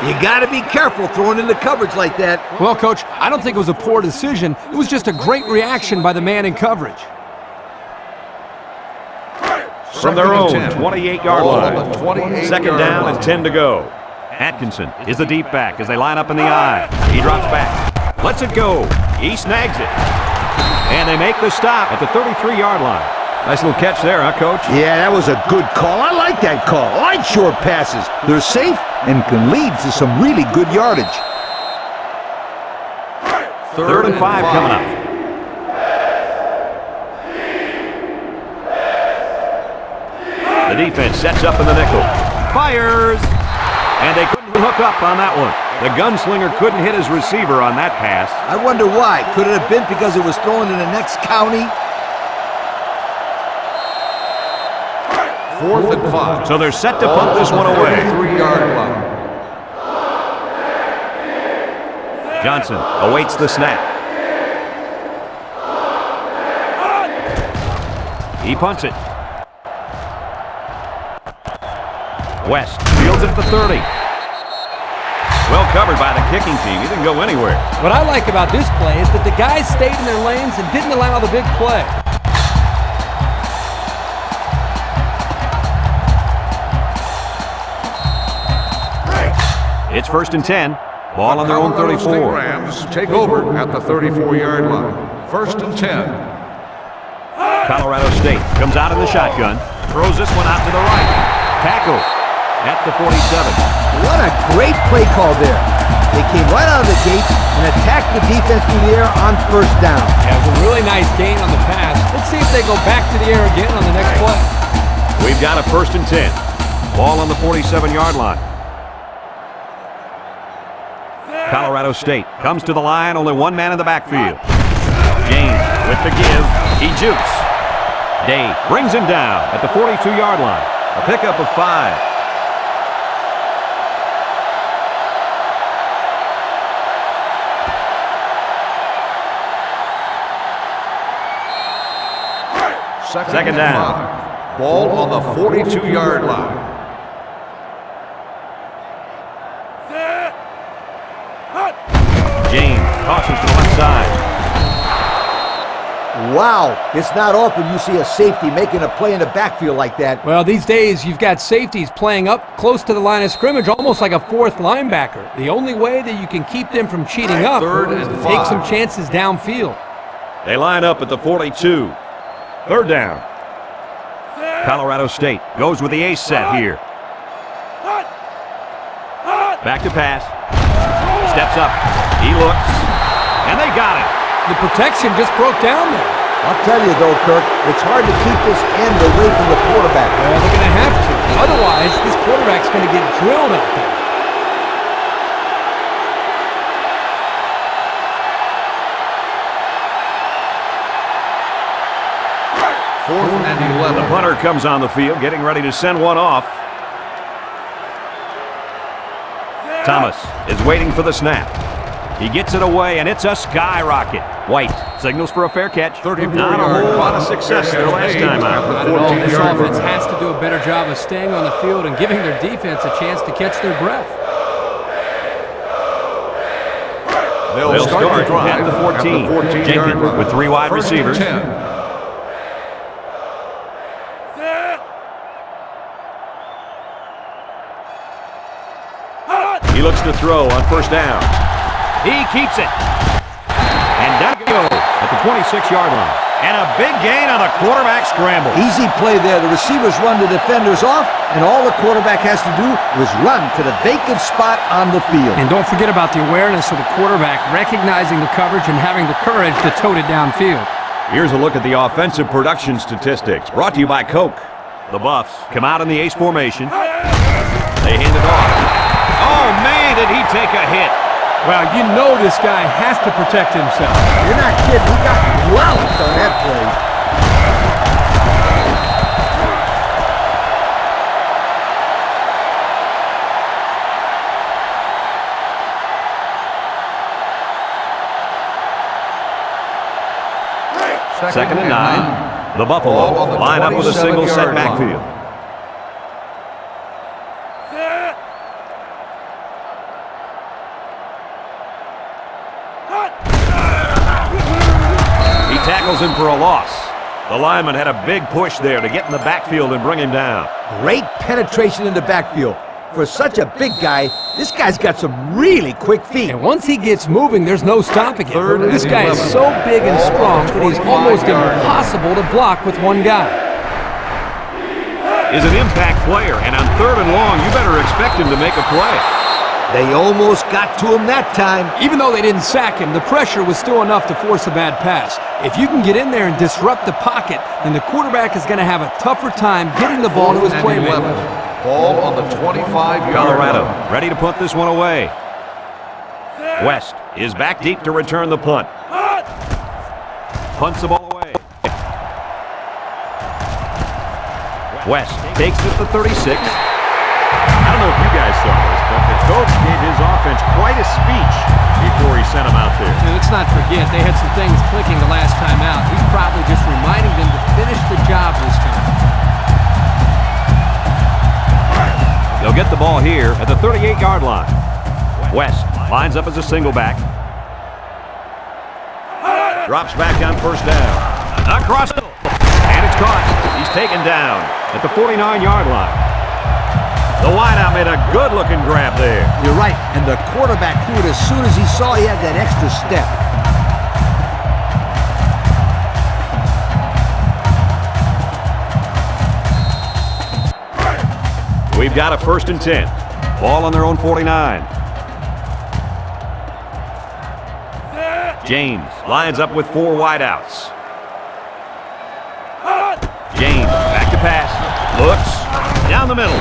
You got to be careful throwing into coverage like that. Well, Coach, I don't think it was a poor decision. It was just a great reaction by the man in coverage. From their own 28-yard line. Second down and 10 to go. Atkinson is the deep back as they line up in the I. He drops back. Lets it go. He snags it. And they make the stop at the 33-yard line. Nice little catch there, huh, Coach? Yeah, that was a good call. I like that call. I like short passes. They're safe and can lead to some really good yardage. Third and 5 coming up. The defense sets up in the nickel. Fires! And they couldn't hook up on that one. The gunslinger couldn't hit his receiver on that pass. I wonder why. Could it have been because it was thrown in the next county? Fourth and 5. So they're set to punt this one away. 3-yard line. Johnson awaits the snap. He punts it. West fields it at the 30. Well covered by the kicking team. He didn't go anywhere. What I like about this play is that the guys stayed in their lanes and didn't allow the big play. It's first and 10. Ball on their own 34. Rams take over at the 34-yard line. First and 10. Colorado State comes out in the shotgun. Throws this one out to the right. Tackle at the 47. What a great play call there. They came right out of the gate and attacked the defense through the air on first down. Yeah, it was a really nice gain on the pass. Let's see if they go back to the air again on the next play. We've got a first and 10. Ball on the 47-yard line. Colorado State comes to the line, only one man in the backfield. James with the give. He jukes. Day brings him down at the 42-yard line. A pickup of 5. Second down. Ball on the 42-yard line. James tosses to the left side. Wow, it's not often you see a safety making a play in the backfield like that. Well, these days you've got safeties playing up close to the line of scrimmage, almost like a fourth linebacker. The only way that you can keep them from cheating up is to take some chances downfield. They line up at the 42. Third down. Colorado State goes with the ace set here. Back to pass. Steps up. He looks. And they got it. The protection just broke down there. I'll tell you though, Kirk, it's hard to keep this end away from the quarterback. Well, they're going to have to. Otherwise, this quarterback's going to get drilled out there. Fourth and 11. The punter comes on the field, getting ready to send one off. Thomas is waiting for the snap. He gets it away, and it's a skyrocket. White signals for a fair catch. 34 Not a whole lot of success their last time out. This offense has to do a better job of staying on the field and giving their defense a chance to catch their breath. They'll start the drive at the 14. Jenkins with 3 wide receivers. He looks to throw on first down. He keeps it. And down it goes at the 26-yard line. And a big gain on a quarterback scramble. Easy play there. The receivers run the defenders off, and all the quarterback has to do is run to the vacant spot on the field. And don't forget about the awareness of the quarterback, recognizing the coverage and having the courage to tote it downfield. Here's a look at the offensive production statistics, brought to you by Coke. The Buffs come out in the ace formation. They hand it off. Oh, man, did he take a hit. Well, you know this guy has to protect himself. You're not kidding. He got walloped on that play. Second and 9. The Buffalo line up with a single set backfield. Tackles him for a loss. The lineman had a big push there to get in the backfield and bring him down. Great penetration in the backfield. For such a big guy, this guy's got some really quick feet. And once he gets moving, there's no stopping him. This guy is so big and strong that he's almost impossible to block with one guy. Is an impact player, and on third and long, you better expect him to make a play. They almost got to him that time. Even though they didn't sack him, the pressure was still enough to force a bad pass. If you can get in there and disrupt the pocket, then the quarterback is going to have a tougher time getting the ball to his playmaker. Ball on the 25-yard Colorado line. ready to punt this one away. West is back deep to return the punt. Punts the ball away. West takes it to 36. I don't know if you guys saw this, but the coach gave his offense quite a speech before he sent them out there. And let's not forget, they had some things clicking the last time out. He's probably just reminding them to finish the job this time. They'll get the ball here at the 38-yard line. West lines up as a single back. Drops back on first down. Across the... And it's caught. He's taken down at the 49-yard line. The wideout made a good-looking grab there. You're right, and the quarterback threw it as soon as he saw he had that extra step. We've got a 1st and 10. Ball on their own 49. James lines up with 4 wideouts. James back to pass. Looks down the middle.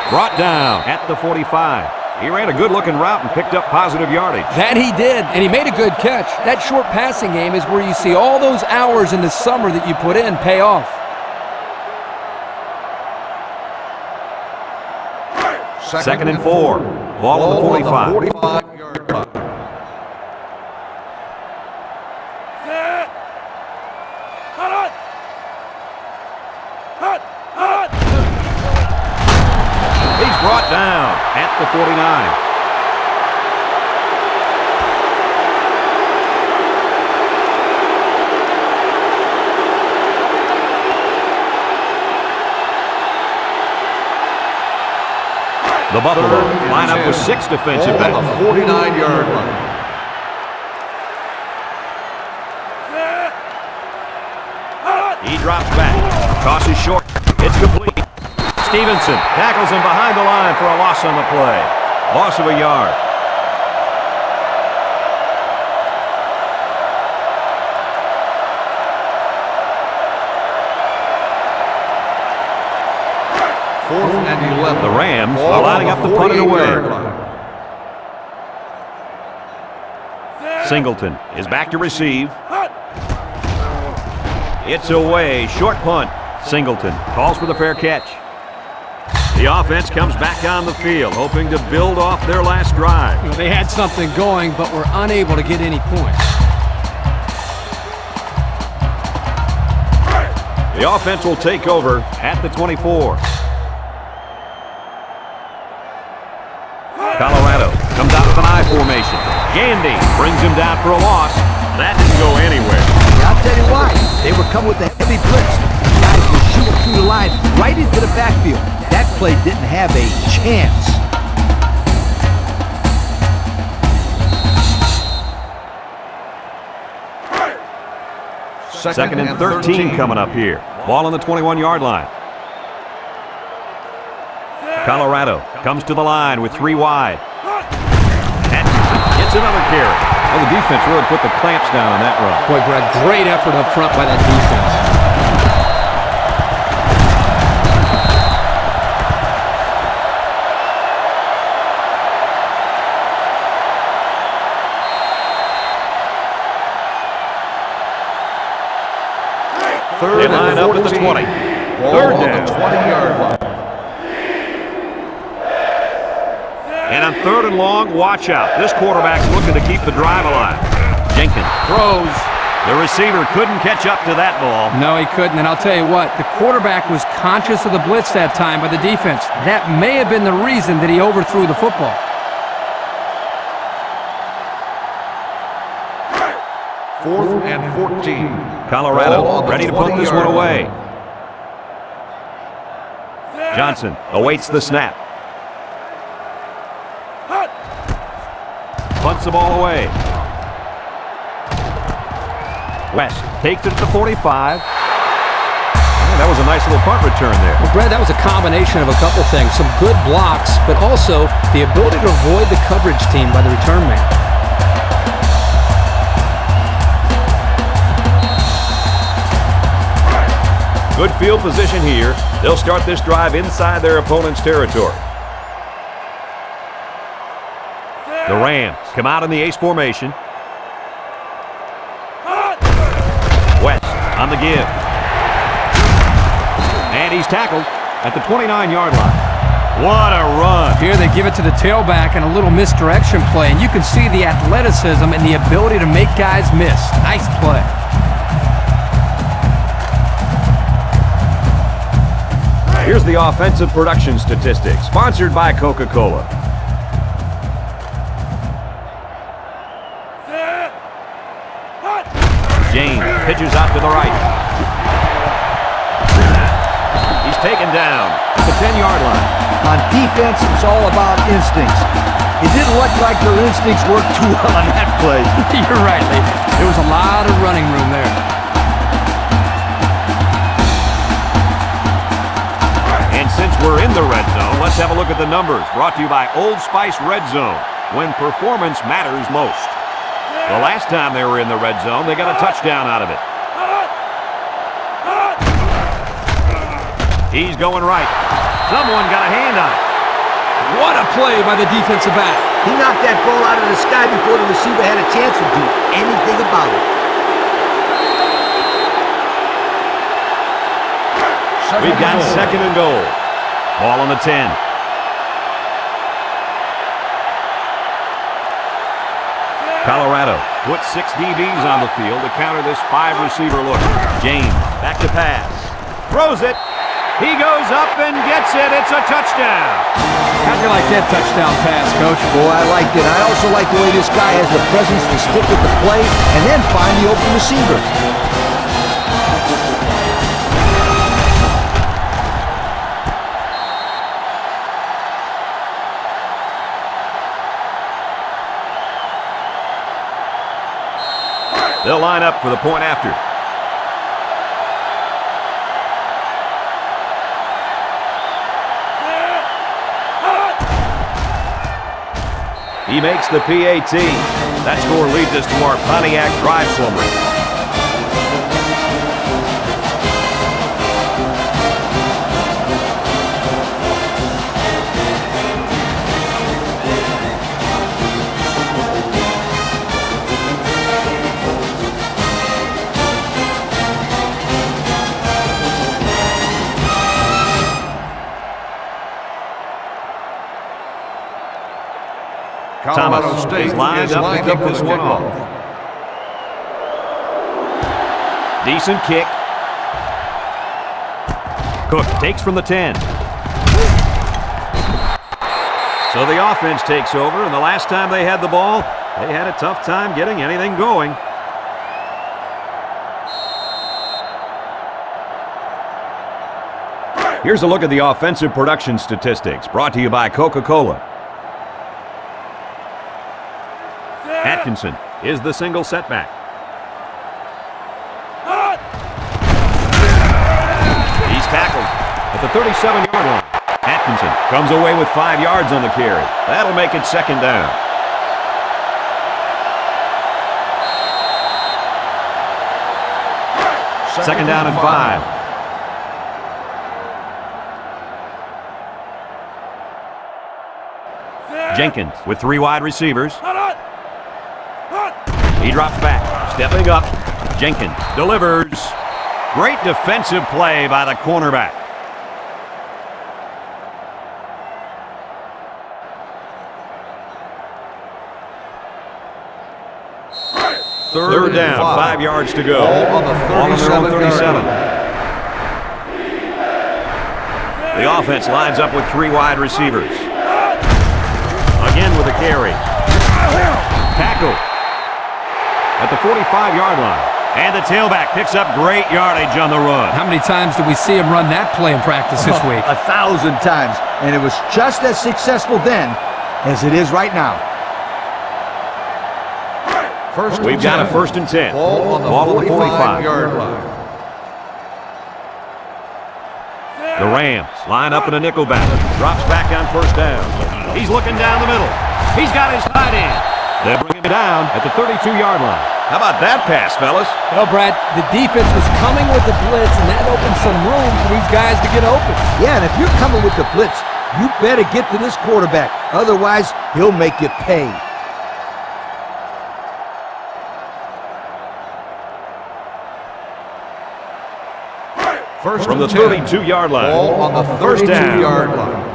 Brought down at the 45. He ran a good-looking route and picked up positive yardage. That he did, and he made a good catch. That short passing game is where you see all those hours in the summer that you put in pay off. Second and 4. Ball on the 45. 45-yard line. He's brought down at the 49. The Buffalo line up with 6 defensive Ball on backs. the 49-yard line. He drops back. Toss is short. It's complete. Stevenson tackles him behind the line for a loss on the play. Loss of a yard. Fourth and 11. The Rams Ball are lining on up to punt it away. 48-yard line. Singleton is back to receive. It's away. Short punt. Singleton calls for the fair catch. The offense comes back on the field, hoping to build off their last drive. You know, they had something going, but were unable to get any points. The offense will take over at the 24. Colorado comes out with an I formation. Gandy brings him down for a loss. That didn't go anywhere. Yeah, I'll tell you why. They were coming with a heavy blitz. Guys were shooting through the line right into the backfield. That play didn't have a chance. Second and 13 coming up here. Ball on the 21-yard line. Colorado comes to the line with 3 wide. Atkinson gets another carry. Well, the defense really put the clamps down on that run. Boy, Brad, great effort up front by that defense. They line up at the 20. Third down. 20-yard line. And on 3rd and long, watch out. This quarterback's looking to keep the drive alive. Jenkins throws. The receiver couldn't catch up to that ball. No, he couldn't. And I'll tell you what, the quarterback was conscious of the blitz that time by the defense. That may have been the reason that he overthrew the football. Fourth and 14. Colorado ready to put this one away. Johnson awaits the snap. Punts the ball away. West takes it at the 45. That was a nice little punt return there. Well, Brad, that was a combination of a couple things. Some good blocks, but also the ability to avoid the coverage team by the return man. Good field position here. They'll start this drive inside their opponent's territory. The Rams come out in the ace formation. West on the give. And he's tackled at the 29-yard line. What a run. Here they give it to the tailback and a little misdirection play, and you can see the athleticism and the ability to make guys miss. Nice play. Here's the offensive production statistics, sponsored by Coca-Cola. James pitches out to the right. He's taken down at the 10-yard line. On defense, it's all about instincts. It didn't look like their instincts worked too well on that play. You're right, Lee. There was a lot of running room there. And since we're in the red zone, let's have a look at the numbers. Brought to you by Old Spice Red Zone, when performance matters most. The last time they were in the red zone, they got a touchdown out of it. He's going right. Someone got a hand on it. What a play by the defensive back. He knocked that ball out of the sky before the receiver had a chance to do anything about it. We've got 2nd and goal. Ball on the 10. Colorado puts 6 DBs on the field to counter this 5-receiver look. James back to pass. Throws it. He goes up and gets it. It's a touchdown. How'd you like that touchdown pass, Coach? Boy, I liked it. I also like the way this guy has the presence to stick with the play and then find the open receiver. They'll line up for the point after. He makes the PAT. That score leads us to our Pontiac drive summary. Colorado State is lined up to kick this one off. Decent kick. Cook takes from the 10. So the offense takes over, and the last time they had the ball, they had a tough time getting anything going. Here's a look at the offensive production statistics, brought to you by Coca-Cola. Atkinson is the single setback. He's tackled at the 37-yard line. Atkinson comes away with 5 yards on the carry. That'll make it second down. Second down and 5. Jenkins with 3 wide receivers. He drops back, stepping up. Jenkins delivers. Great defensive play by the cornerback. Third down, 5 yards to go. Ball on the 37. The offense lines up with 3 wide receivers. Again with a carry. Tackle at the 45-yard line. And the tailback picks up great yardage on the run. How many times did we see him run that play in practice this week? 1,000 times. And it was just as successful then as it is right now. We've got a 1st and 10. Ball on the 45-yard line. The Rams line up in a nickel back. Drops back on 1st down. He's looking down the middle. He's got his tight end. They bring him down at the 32-yard line. How about that pass, fellas? Well, Brad, the defense was coming with the blitz, and that opened some room for these guys to get open. Yeah, and if you're coming with the blitz, you better get to this quarterback. Otherwise, he'll make you pay. From the 32-yard line. Ball on the 32-yard line.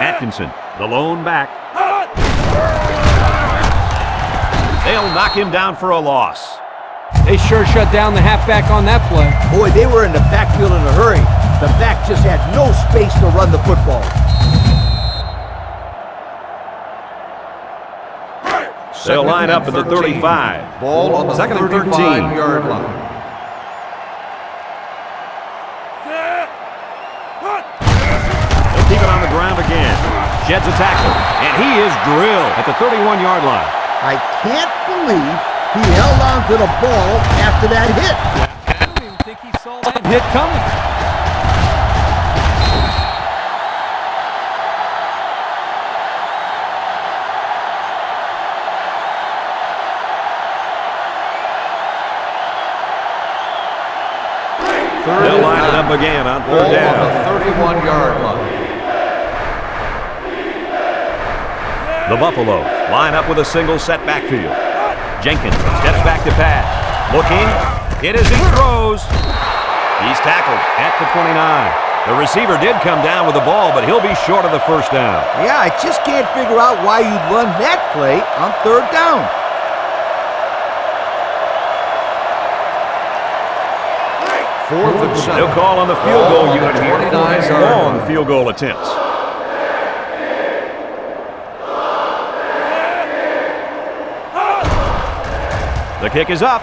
Atkinson, the lone back. They'll knock him down for a loss. They sure shut down the halfback on that play. Boy, they were in the backfield in a hurry. The back just had no space to run the football. They'll line up at the 35. Ball on the 35-yard line. They'll keep it on the ground again. Sheds a tackle, and he is drilled at the 31-yard line. I can't believe he held on to the ball after that hit. I don't even think he saw that hit coming. They'll line it up again on 3rd down. On the 31-yard line. The Buffaloes line up with a single set backfield. Jenkins steps back to pass. Looking. It is he throws. He's tackled at the 29. The receiver did come down with the ball, but he'll be short of the 1st down. Yeah, I just can't figure out why you'd run that play on 3rd down. Fourth and 7. They'll call on the field goal unit here for 29 his yard long line. field goal attempts. The kick is up,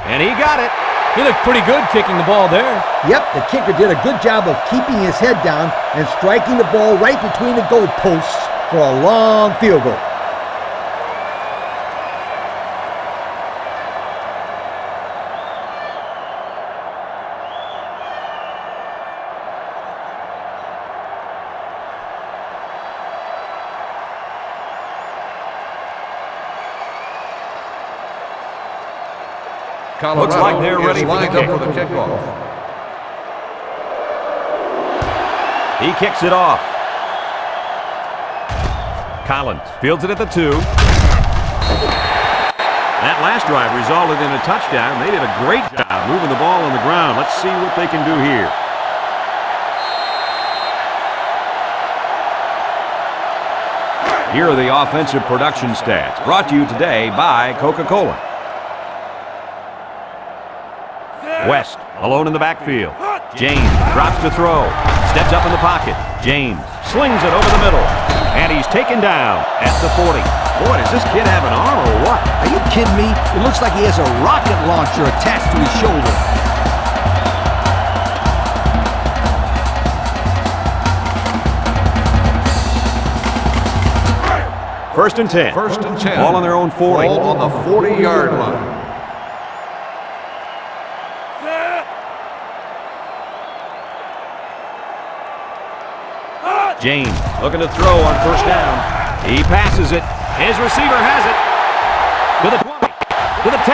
and he got it. He looked pretty good kicking the ball there. Yep, the kicker did a good job of keeping his head down and striking the ball right between the goalposts for a long field goal. Looks like they're ready for the lined kick. up for the kickoff. He kicks it off. Collins fields it at the 2. That last drive resulted in a touchdown. They did a great job moving the ball on the ground. Let's see what they can do here. Here are the offensive production stats, brought to you today by Coca-Cola. West, alone in the backfield. James drops to throw. Steps up in the pocket. James slings it over the middle. And he's taken down at the 40. Boy, does this kid have an arm or what? Are you kidding me? It looks like he has a rocket launcher attached to his shoulder. First and 10. First and 10. Ball on their own 40. Ball on the 40-yard line. James looking to throw on first down. He passes it. His receiver has it. To the 20. To the 10.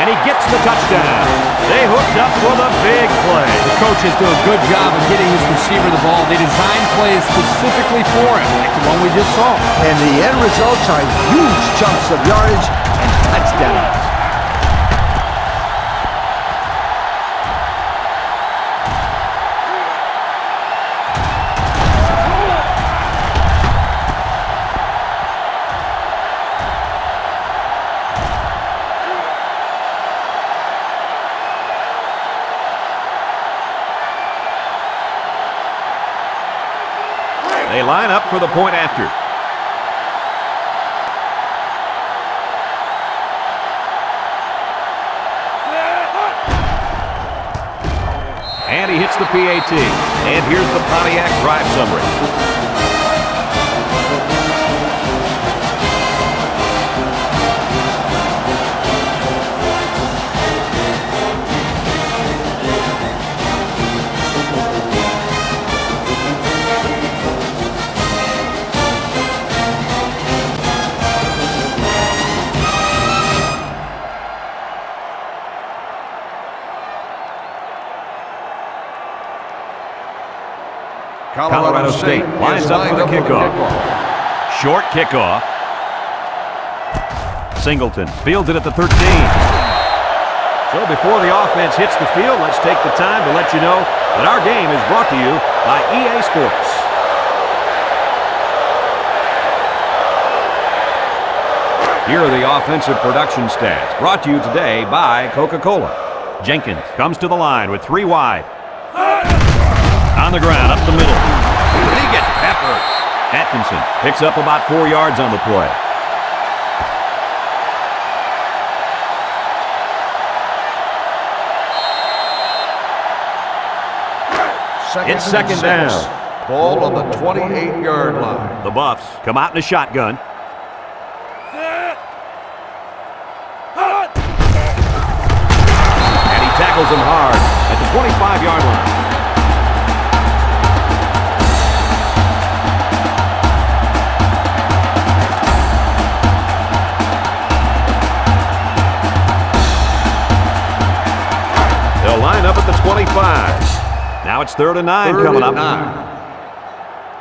And he gets the touchdown. They hooked up for the big play. The coaches do a good job of getting his receiver the ball. They designed plays specifically for him, like the one we just saw. And the end results are huge chunks of yardage and touchdowns. They line up for the point after. And he hits the PAT. And here's the Pontiac drive summary. Colorado State lines up for the kickoff. Short kickoff. Singleton fields it at the 13. So before the offense hits the field, let's take the time to let you know that our game is brought to you by EA Sports. Here are the offensive production stats, brought to you today by Coca-Cola. Jenkins comes to the line with 3 wide. On the ground, up the middle. And he gets peppered. Atkinson picks up about 4 yards on the play. It's second down. Ball on the 28-yard line. The Buffs come out in a shotgun. And he tackles him hard at the 25-yard line. They'll line up at the 25. Now it's 3rd and 9 coming up.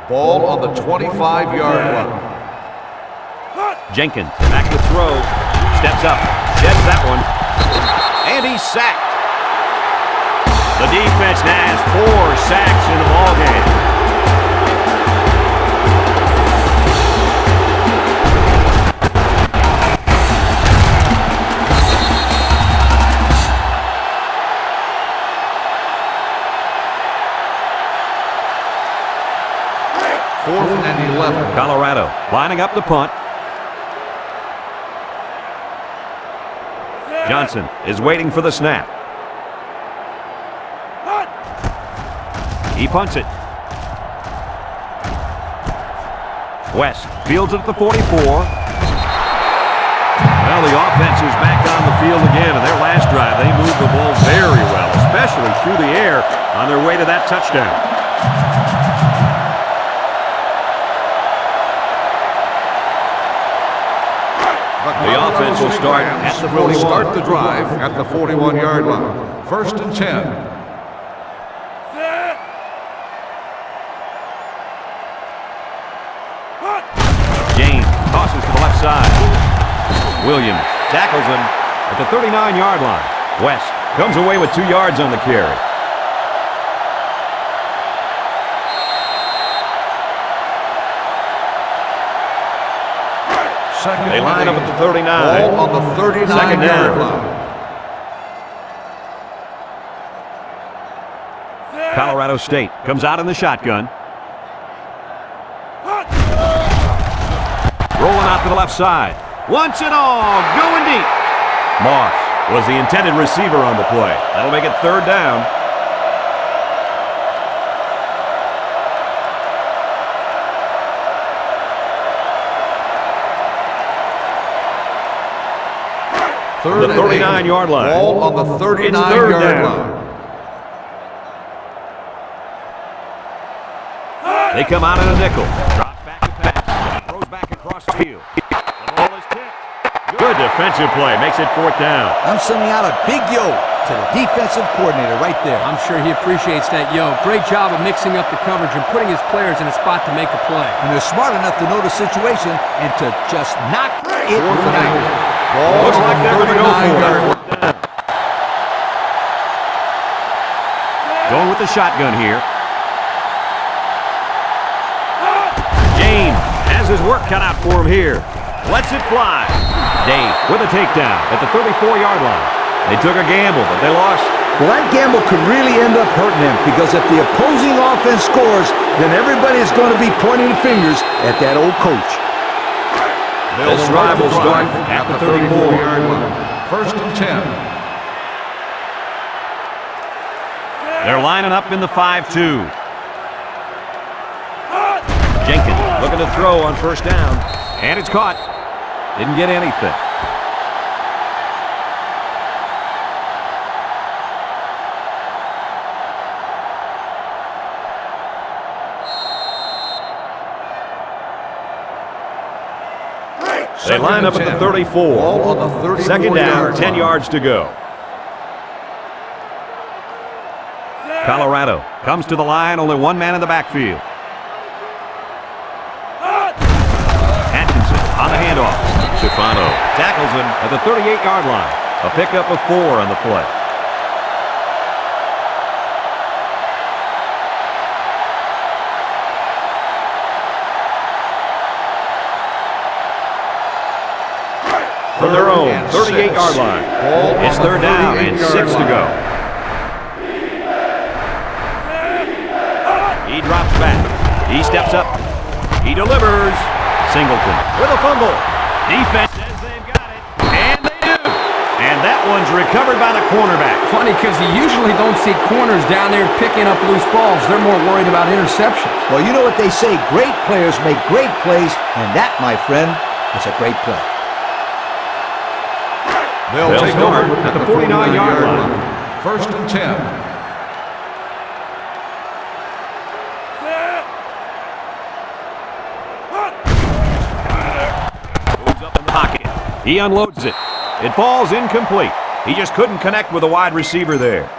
Ball on the 25-yard line. Jenkins back to throw. Steps up. Sheds that one. And he's sacked. The defense now has 4 sacks in the ballgame. Fourth and 11. Colorado lining up the punt. Johnson is waiting for the snap. He punts it. West fields it at the 44. Well, the offense is back on the field again. In their last drive, they moved the ball very well, especially through the air on their way to that touchdown. The offense will start at the 41. Will start the drive at the 41-yard line. First and 10. James tosses to the left side. Williams tackles him at the 39-yard line. West comes away with 2 yards on the carry. They line up at the 39. Ball on the 39-yard line. Colorado State comes out in the shotgun. Rolling out to the left side. Once and all, going deep. Moss was the intended receiver on the play. That'll make it 3rd down. The 39-yard line. Ball on the 39-yard line. They come out in a nickel. Drops back to pass. Throws back across the field. The ball is tipped. Good defensive play. Makes it 4th down. I'm sending out a big yo to the defensive coordinator right there. I'm sure he appreciates that yo. Great job of mixing up the coverage and putting his players in a spot to make a play. And they're smart enough to know the situation and to just knock it down. Looks like they're going to go for it. Going with the shotgun here. James has his work cut out for him here. Lets it fly. Dave with a takedown at the 34-yard line. They took a gamble, but they lost. Well, that gamble could really end up hurting them because if the opposing offense scores, then everybody is going to be pointing fingers at that old coach. This drive will start at the 34-yard line. First and 10. They're lining up in the 5-2. Jenkins looking to throw on 1st down. And it's caught. Didn't get anything. They line up at the 34. Ball on the 34 2nd down, 10 line. yards to go. Colorado comes to the line, only 1 man in the backfield. Atkinson on the handoff. Stefano tackles him at the 38-yard line. A pickup of 4 on the play. From their own 38-yard line. It's 3rd down and 6 to go. He drops back. He steps up. He delivers. Singleton with a fumble. Defense says they've got it. And they do. And that one's recovered by the cornerback. Funny because you usually don't see corners down there picking up loose balls. They're more worried about interceptions. Well, you know what they say, great players make great plays, and that, my friend, is a great play. They'll take start over at the 49-yard line. First and 10. He unloads it. It falls incomplete. He just couldn't connect with a wide receiver there.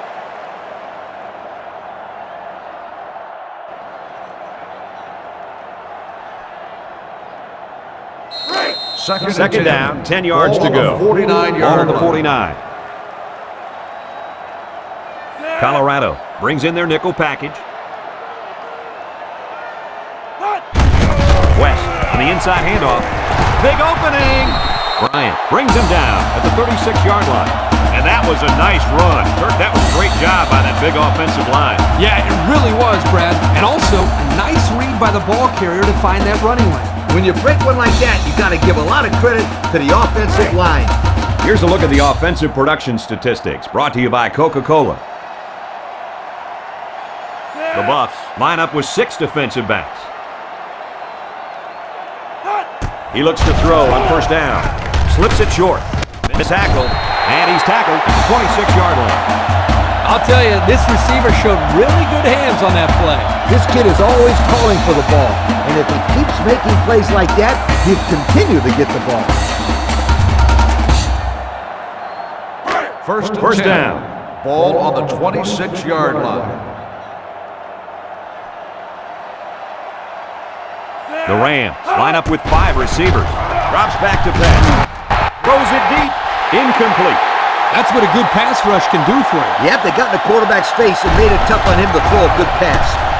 Second down, 10 yards to go. 49-yard Ball on the line. 49. Colorado brings in their nickel package. West on the inside handoff. Big opening. Bryant brings him down at the 36-yard line. And that was a nice run. Kirk, that was a great job by that big offensive line. Yeah, it really was, Brad. And also, a nice read by the ball carrier to find that running lane. When you break one like that, you got to give a lot of credit to the offensive line. Here's a look at the offensive production statistics brought to you by Coca-Cola. The Buffs line up with 6 defensive backs. He looks to throw on 1st down. Slips it short. Missed tackle. And he's tackled at the 26-yard line. I'll tell you, this receiver showed really good hands on that play. This kid is always calling for the ball. And if he keeps making plays like that, he'll continue to get the ball. First and First 10. down. Ball on the 26-yard line. The Rams line up with 5 receivers. Drops back to pass. Throws it deep. Incomplete. That's what a good pass rush can do for you. Yep, they got in the quarterback's face and made it tough on him to throw a good pass.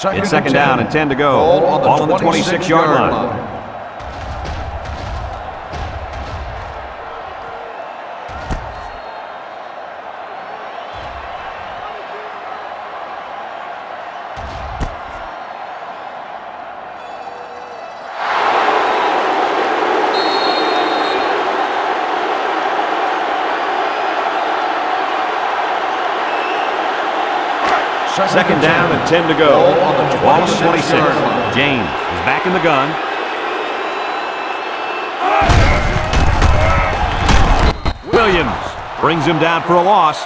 It's second down and 10 to go. Ball on the 26-yard line. Second down and 10 to go. Ball on the 26. James is back in the gun. Williams brings him down for a loss.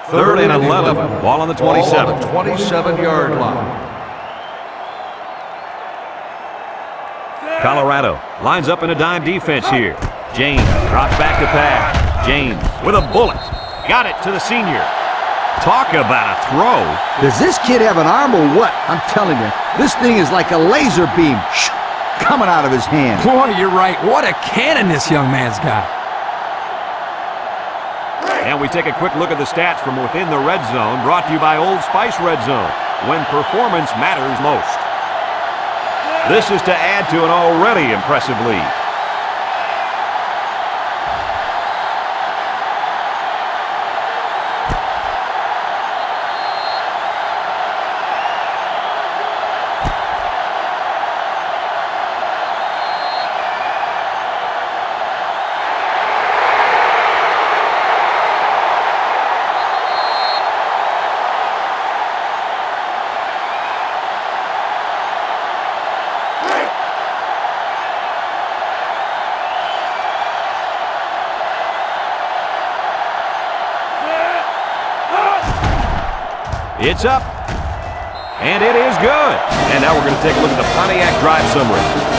Third and 11. Ball on the 27. 27-yard line. Colorado lines up in a dime defense here. James drops back to pass. James with a bullet. Got it to the senior. Talk about a throw. Does this kid have an arm or what? I'm telling you, this thing is like a laser beam coming out of his hand. Boy, you're right. What a cannon this young man's got. And we take a quick look at the stats from within the red zone, brought to you by Old Spice Red Zone, when performance matters most. This is to add to an already impressive lead. It's up, and it is good. And now we're going to take a look at the Pontiac drive summary.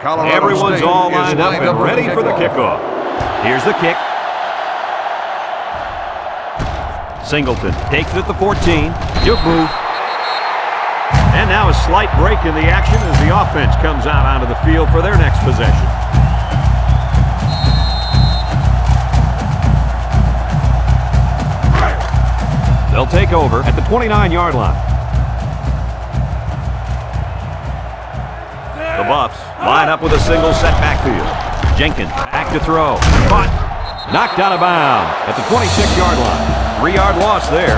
Everyone's all lined up and ready for the kickoff. Here's the kick. Singleton takes it at the 14. Good move. And now a slight break in the action as the offense comes out onto the field for their next possession. They'll take over at the 29-yard line. The Buffs line up with a single set backfield. Jenkins back to throw. Caught. Knocked out of bounds at the 26-yard line. 3-yard loss there.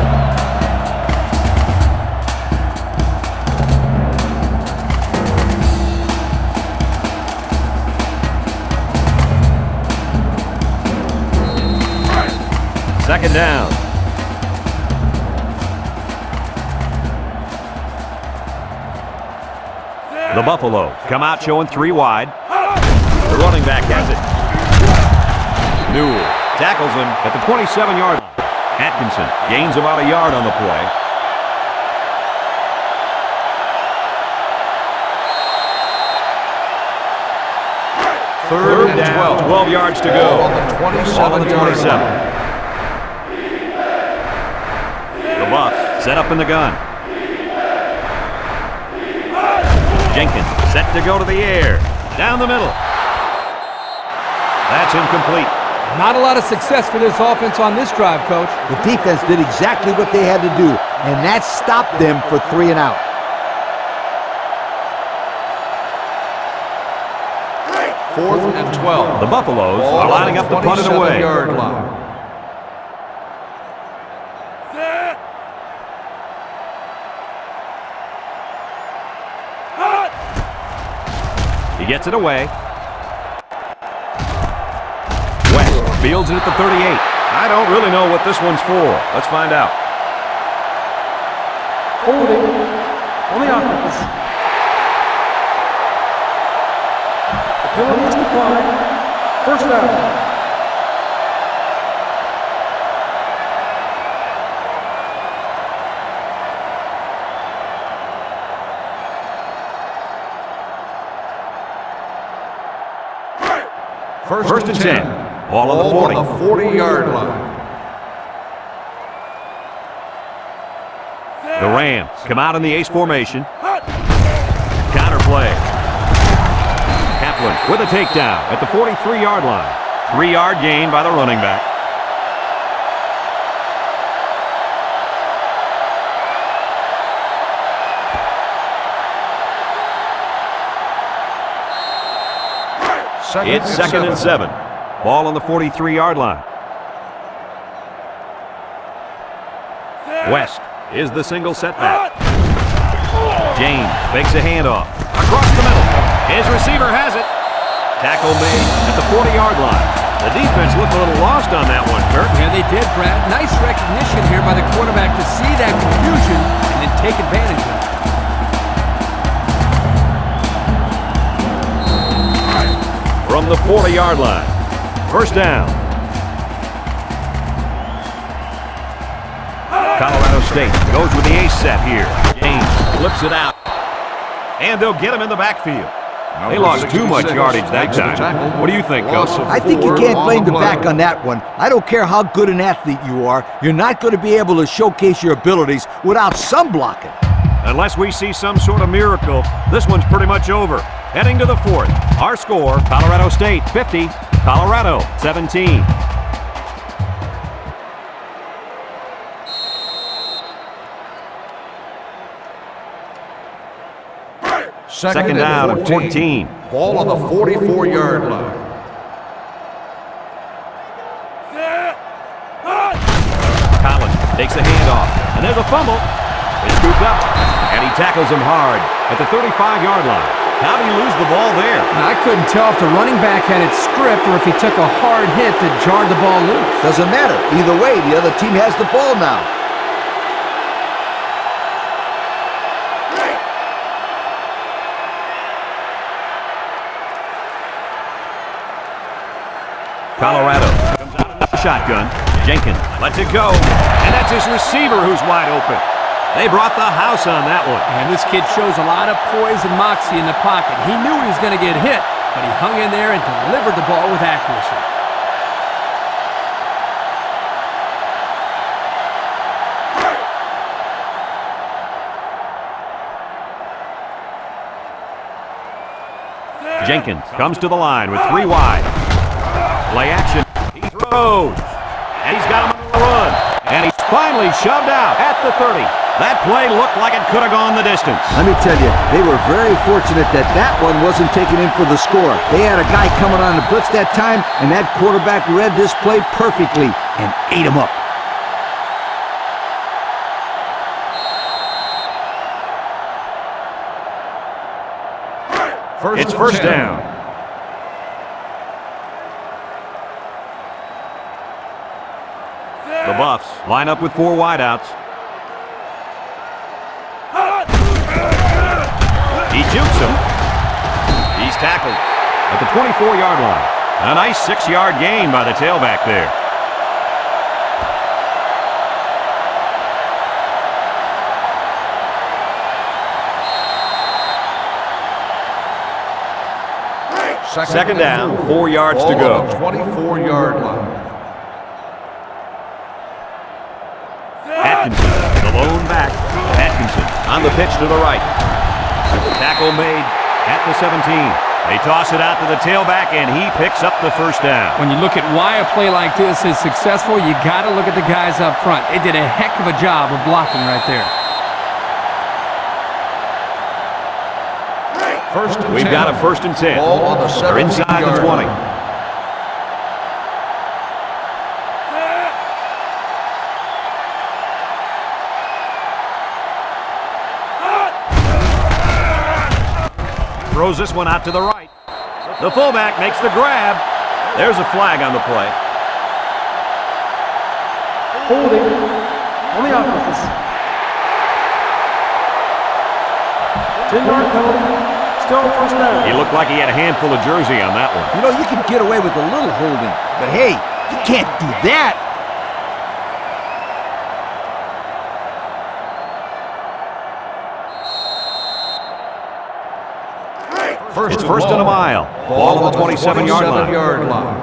Second down. The Buffalo come out showing 3 wide. The running back has it. Newell tackles him at the 27-yard line. Atkinson gains about a yard on the play. Third down, 12 yards to go. Ball on the 27. The Buffs set up in the gun. Jenkins set to go to the air. Down the middle. That's incomplete. Not a lot of success for this offense on this drive, Coach. The defense did exactly what they had to do, and that stopped them for 3 and out. Fourth and 12. The Buffaloes Ball are lining up to punt it away. 27-yard line. He gets it away. West fields it at the 38. I don't really know what this one's for. Let's find out. Holding on the offense. The penalty is declined. First down. First and 10. Ball on the 40. On the 40-yard line. The Rams come out in the ace formation. Counter play. Kaplan with a takedown at the 43-yard line. 3-yard gain by the running back. It's second and 7. Ball on the 43-yard line. West is the single setback. James makes a handoff. Across the middle. His receiver has it. Tackle made at the 40-yard line. The defense looked a little lost on that one, Kurt. Yeah, they did, Brad. Nice recognition here by the quarterback to see that confusion and then take advantage of it. From the 40-yard line. First down. Colorado State goes with the ace set here. James flips it out. And they'll get him in the backfield. They lost too much yardage that time. What do you think, Coach? I think you can't blame the back on that one. I don't care how good an athlete you are, you're not going to be able to showcase your abilities without some blocking. Unless we see some sort of miracle, this one's pretty much over. Heading to the 4th. Our score, Colorado State 50, Colorado 17. Second down and 14. Ball on the 44-yard line. Collins takes a handoff, and there's a fumble. It's scooped up, and he tackles him hard at the 35-yard line. How did he lose the ball there? I couldn't tell if the running back had it stripped or if he took a hard hit that jarred the ball loose. Doesn't matter. Either way, the other team has the ball now. Colorado comes out of the shotgun. Jenkins lets it go, and that's his receiver who's wide open. They brought the house on that one. And this kid shows a lot of poise and moxie in the pocket. He knew he was going to get hit, but he hung in there and delivered the ball with accuracy. Jenkins comes to the line with 3 wide. Play action. He throws. And he's got him on the run. And he's finally shoved out at the 30. That play looked like it could have gone the distance. Let me tell you, they were very fortunate that that one wasn't taken in for the score. They had a guy coming on the blitz that time, and that quarterback read this play perfectly and ate him up. It's first down. The Buffs line up with 4 wideouts. He jukes him. He's tackled at the 24-yard line. A nice 6-yard gain by the tailback there. Second down, 4 yards to go. 24-yard line. Atkinson, the lone back. Atkinson on the pitch to the right. Tackle made at the 17. They toss it out to the tailback, and he picks up the first down. When you look at why a play like this is successful, you got to look at the guys up front. They did a heck of a job of blocking right there. We've got a 1st and 10. Ball on the They're inside the 20. Throws this one out to the right. The fullback makes the grab. There's a flag on the play. Holding on the offense. 10-yard penalty. Still 1st down. He looked like he had a handful of jersey on that one. You know, you can get away with a little holding, but hey, you can't do that. It's 1st and a mile. Ball on the 27-yard line.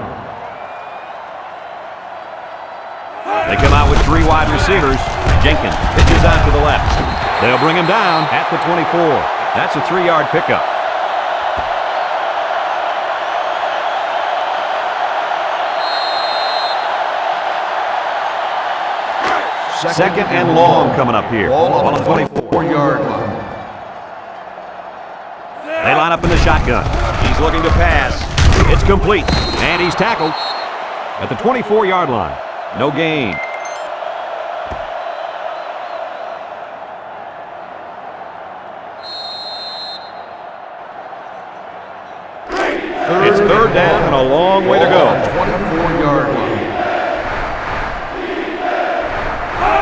They come out with 3 wide receivers. Jenkins pitches out to the left. They'll bring him down at the 24. That's a 3-yard pickup. Second and long coming up here. Ball on the 24-yard line. They line up in the shotgun. He's looking to pass. It's complete. And he's tackled at the 24-yard line. No gain. It's 3rd down and a long way to go. 24-yard line.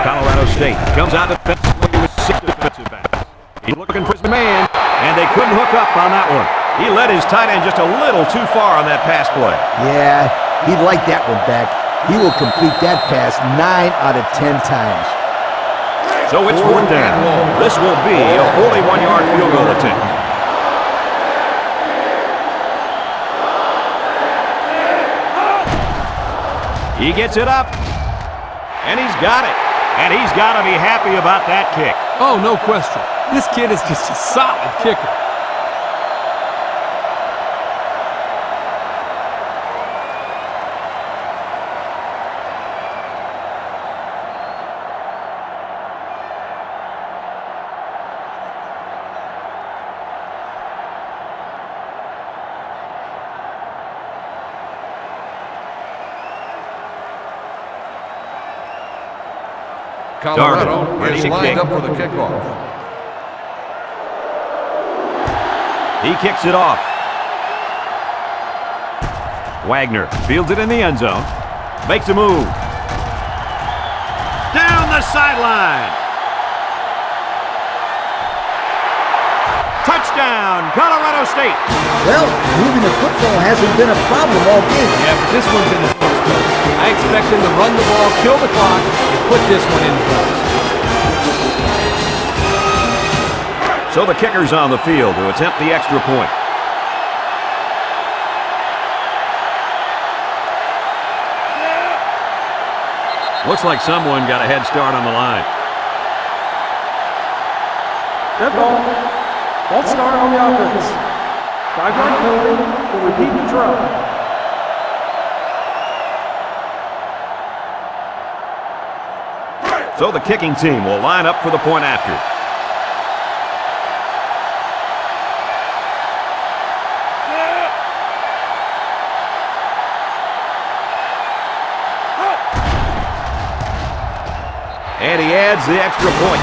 Colorado State comes out defensively with 6 defensive backs. He's looking for his man, and they couldn't hook up on that one. He led his tight end just a little too far on that pass play. Yeah, he'd like that one back. He will complete that pass 9 out of 10 times. So it's 4th down. This will be a 41-yard field goal attempt. He gets it up, and he's got it. And he's got to be happy about that kick. Oh, no question. This kid is just a solid kicker. Colorado ready is to lined kick. up for the kickoff. He kicks it off. Wagner fields it in the end zone. Makes a move. Down the sideline. Touchdown, Colorado State. Well, moving the football hasn't been a problem all game. Yeah, but this one's in the books, Coach. I expect them to run the ball, kill the clock, and put this one in the books. So the kicker's on the field to attempt the extra point. Looks like someone got a head start on the line. Dead ball. False start on the offense. 5-yard penalty will repeat the try. So the kicking team will line up for the point after. And he adds the extra point.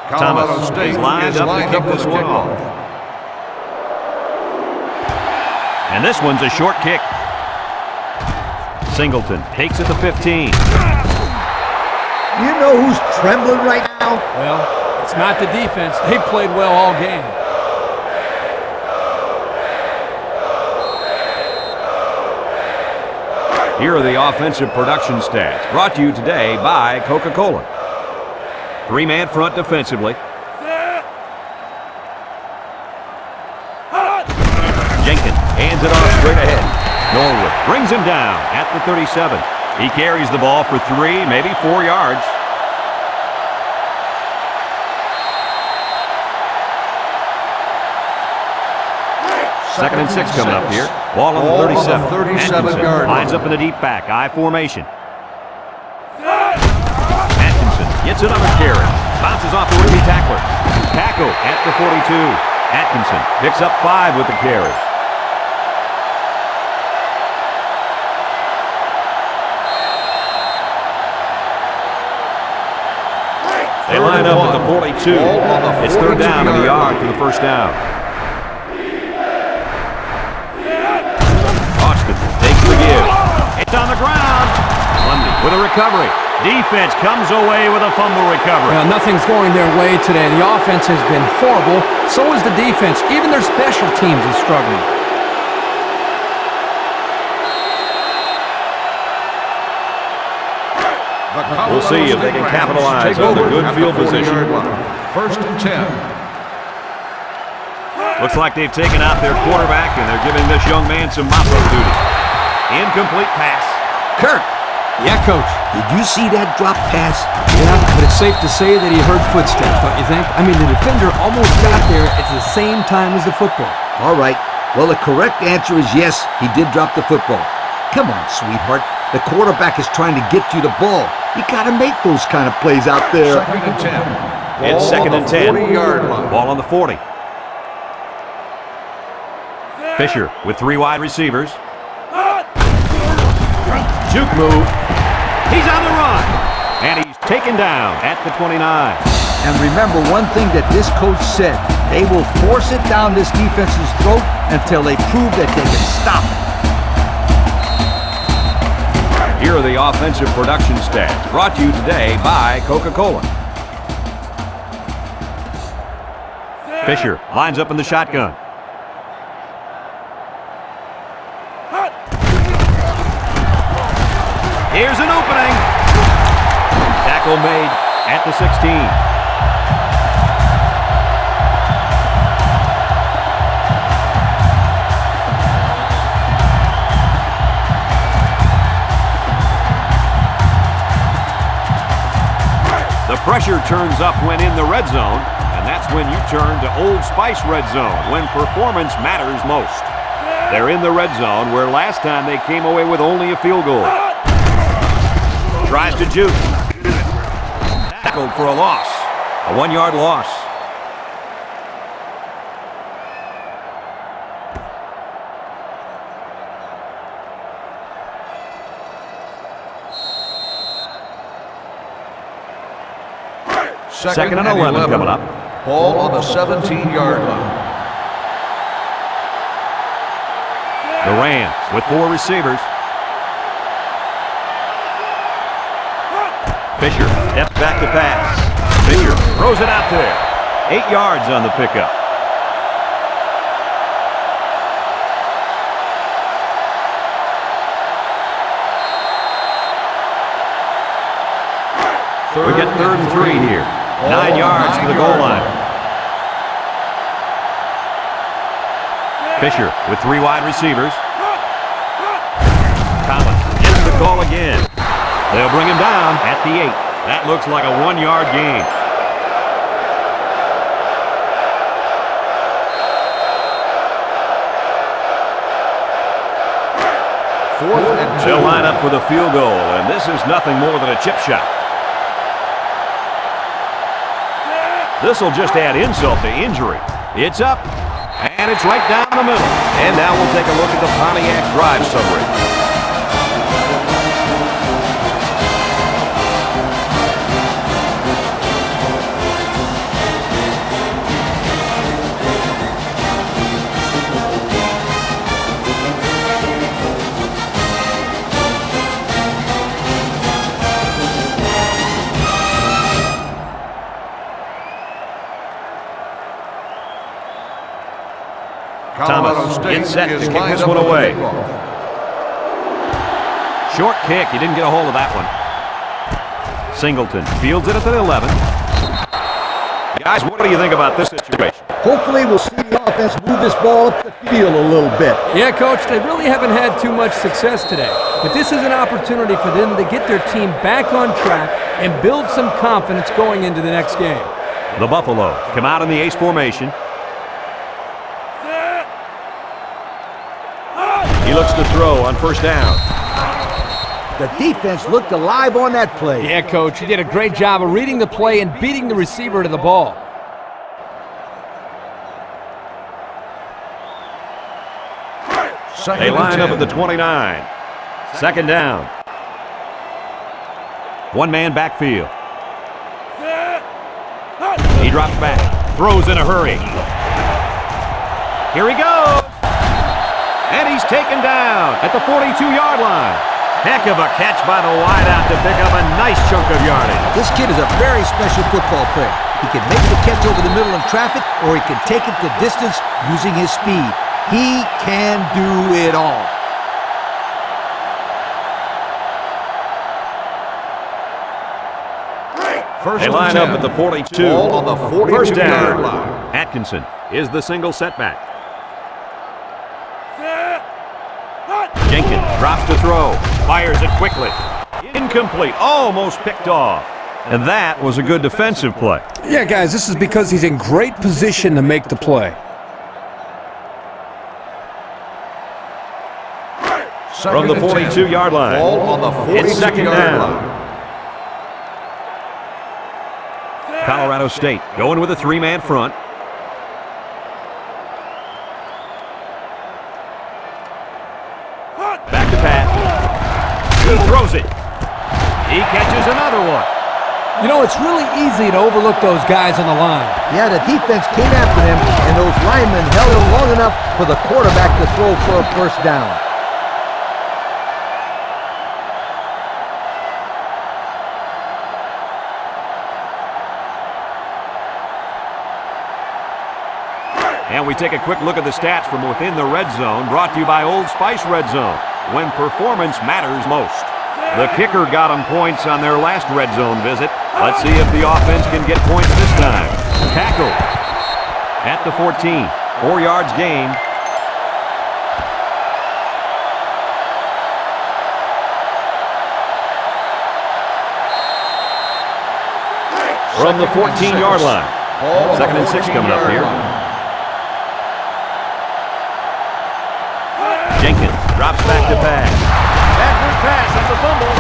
Colorado State is lined up to kick this one off. And this one's a short kick. Singleton takes it to 15. You know who's trembling right now? Well, it's not the defense. They've played well all game. Here are the offensive production stats, brought to you today by Coca-Cola. 3-man front defensively. Jenkins hands it off straight ahead. Norwood brings him down at the 37. He carries the ball for 3, maybe 4 yards. Second and 6 coming up here. Ball on the 37. 37-yard lines up in the deep back. I formation. Atkinson gets another carry. Bounces off the rookie tackler. Tackle at the 42. Atkinson picks up 5 with the carry. They line up at the 42. It's third down and a yard for the first down. Austin takes the give. It's on the ground. Lundy with a recovery. Defense comes away with a fumble recovery. Well, nothing's going their way today. The offense has been horrible. So is the defense. Even their special teams is struggling. We'll see if they can capitalize on the good field position. First and 10. Looks like they've taken out their quarterback, and they're giving this young man some mop-up duty. Incomplete pass. Kurt. Yeah, Coach. Did you see that drop pass? Yeah, but it's safe to say that he heard footsteps, don't you think? I mean, the defender almost got there at the same time as the football. All right. Well, the correct answer is yes, he did drop the football. Come on, sweetheart. The quarterback is trying to get you the ball. You got to make those kind of plays out there. Second and 10. It's second and 10. 40-yard line. Ball on the 40. Fisher with 3 wide receivers. Juke move. He's on the run. And he's taken down at the 29. And remember one thing that this coach said. They will force it down this defense's throat until they prove that they can stop it. Here are the offensive production stats, brought to you today by Coca-Cola. Fisher lines up in the shotgun. Here's an opening. Tackle made at the 16. The pressure turns up when in the red zone, and that's when you turn to Old Spice Red Zone, when performance matters most. They're in the red zone, where last time they came away with only a field goal. Tries to juke. Tackled for a loss. A 1-yard loss. Second and 11 coming up. Ball on the 17-yard line. The Rams with 4 receivers. Fisher steps back to pass. Fisher throws it out there. 8 yards on the pickup. We get third and 3 here. 9 yards to the goal line. Fisher with 3 wide receivers. Thomas gets the call again. They'll bring him down at the 8. That looks like a 1-yard gain. Fourth and 2. They'll line up for the field goal, and this is nothing more than a chip shot. This will just add insult to injury. It's up, and it's right down the middle. And now we'll take a look at the Pontiac drive summary. Thomas gets set to kick this one away. Short kick. He didn't get a hold of that one. Singleton fields it at the 11. Guys, what do you think about this situation? Hopefully we'll see the offense move this ball up the field a little bit. Yeah, Coach, they really haven't had too much success today. But this is an opportunity for them to get their team back on track and build some confidence going into the next game. The Buffalo come out in the ace formation. He looks to throw on first down. The defense looked alive on that play. Yeah, Coach, you did a great job of reading the play and beating the receiver to the ball. They line up at the 29. Second down. One-man backfield. He drops back. Throws in a hurry. Here he goes. And he's taken down at the 42-yard line. Heck of a catch by the wideout to pick up a nice chunk of yardage. This kid is a very special football player. He can make the catch over the middle of traffic, or he can take it the distance using his speed. He can do it all. They line up at the 42. Ball on the 42-yard First down. line. Atkinson is the single setback. Jenkins drops to throw. Fires it quickly. Incomplete. Almost picked off. And that was a good defensive play. Yeah, guys, this is because he's in great position to make the play. From the 42-yard line. Ball on the 42-yard It's second down. line. Colorado State going with a three-man front. Back to pass. He throws it. He catches another one. You know, it's really easy to overlook those guys on the line. Yeah, the defense came after him, and those linemen held him long enough for the quarterback to throw for a first down. And we take a quick look at the stats from within the red zone, brought to you by Old Spice Red Zone, when performance matters most. The kicker got them points on their last red zone visit. Let's see if the offense can get points this time. Tackle at the 14. 4 yards gain. From the 14-yard line. Second and 6 coming up here. Jenkins drops back to pass. Backward pass, that's a fumble.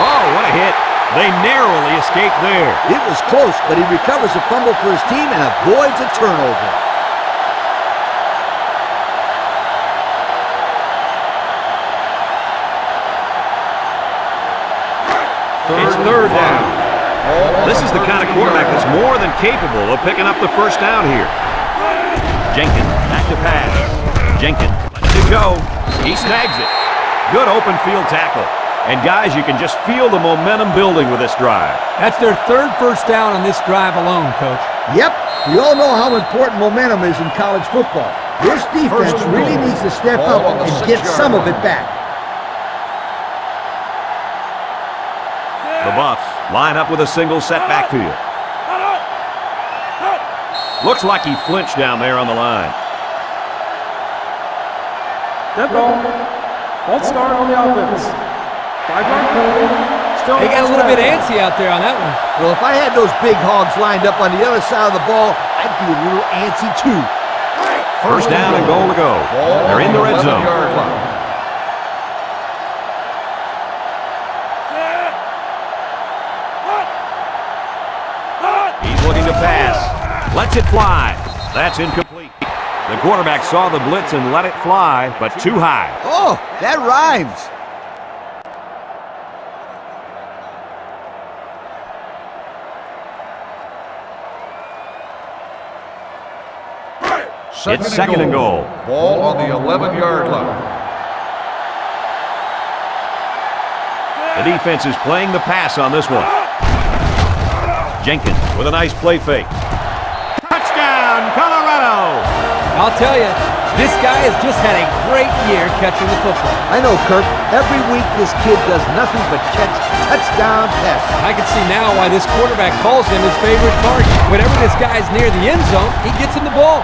Oh, what a hit. They narrowly escaped there. It was close, but he recovers a fumble for his team and avoids a turnover. It's third down. This is the kind of quarterback that's more than capable of picking up the first down here. Jenkins back to pass. Jenkins lets it go. He snags it. Good open field tackle. And guys, you can just feel the momentum building with this drive. That's their third first down on this drive alone, Coach. Yep, we all know how important momentum is in college football. This defense really needs to step up and get some of it back. The Buffs line up with a single set backfield. Looks like he flinched down there on the line. Dead ball. False start on the offense. 5-yard penalty. Still They got a little bit antsy out there on that one. Well, if I had those big hogs lined up on the other side of the ball, I'd be a little antsy too. First down and goal to go. They're in the red zone. He's looking to pass. Lets it fly. That's incomplete. The quarterback saw the blitz and let it fly, but too high. Oh, that rhymes. It's second and goal. Ball on the 11-yard line. The defense is playing the pass on this one. Jenkins with a nice play fake. Touchdown, Colorado! I'll tell you, This guy has just had a great year catching the football. I know, Kirk. Every week this kid does nothing but catch touchdown passes. I can see now why this quarterback calls him his favorite target. Whenever this guy's near the end zone, he gets him the ball.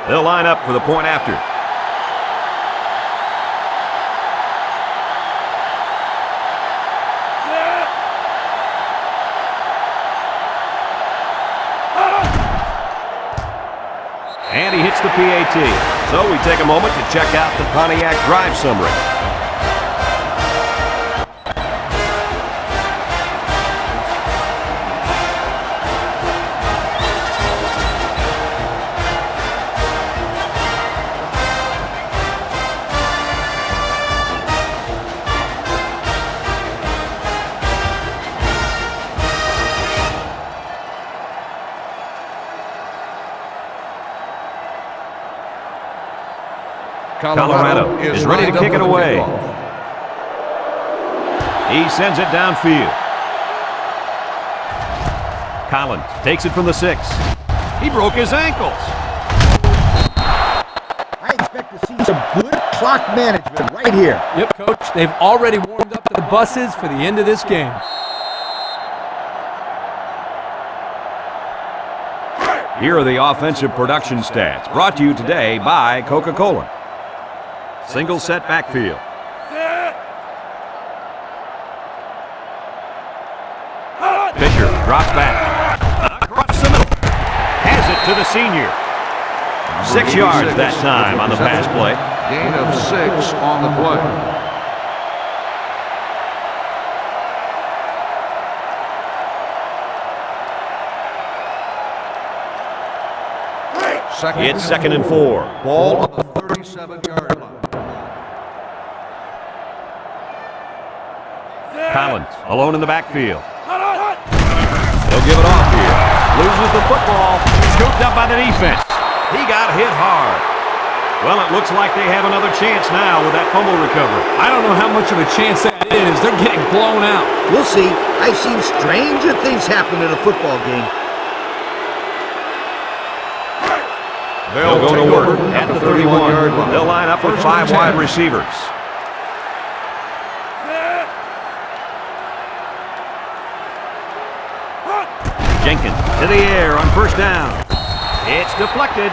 They'll line up for the point after. And he hits the PAT. So we take a moment to check out the Pontiac drive summary. Colorado is ready to kick it away. He sends it downfield. Collins takes it from the 6. He broke his ankles. I expect to see some good clock management right here. Yep, Coach. They've already warmed up the buses for the end of this game. Here are the offensive production stats, brought to you today by Coca-Cola. Single set backfield. Fisher drops back. Across the middle. Has it to the senior. 6 yards that time on the pass play. Gain of 6 on the play. It's 2nd and 4. Ball on the 37-yard line. Collins alone in the backfield. They'll give it off here. Loses the football. Scooped up by the defense. He got hit hard. Well, it looks like they have another chance now with that fumble recovery. I don't know how much of a chance that is. They're getting blown out. We'll see. I've seen stranger things happen in a football game. They'll go to work at the 31-yard line. They'll line up with 5 wide receivers. Jenkins to the air on 1st down. It's deflected.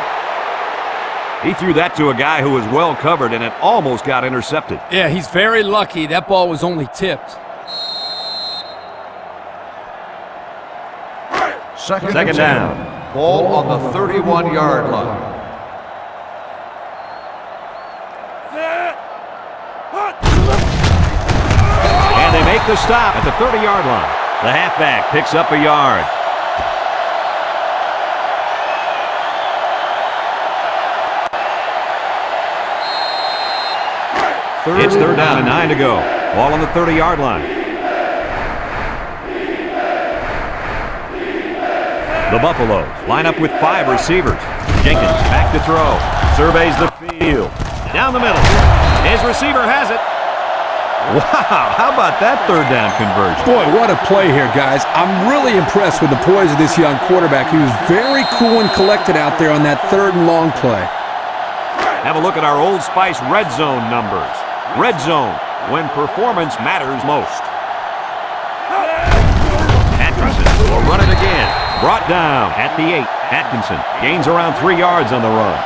He threw that to a guy who was well covered, and it almost got intercepted. Yeah, he's very lucky. That ball was only tipped. Second down. Ball on the 31-yard line. And they make the stop at the 30-yard line. The halfback picks up a yard. It's 3rd down and 9 to go. Ball on the 30-yard line. The Buffaloes line up with 5 receivers. Jenkins back to throw. Surveys the field. Down the middle. His receiver has it. Wow, how about that 3rd down conversion? Boy, what a play here, guys. I'm really impressed with the poise of this young quarterback. He was very cool and collected out there on that 3rd and long play. Have a look at our Old Spice red zone numbers. Red zone, when performance matters most. Atkinson will run it again. Brought down at the 8. Atkinson gains around 3 yards on the run.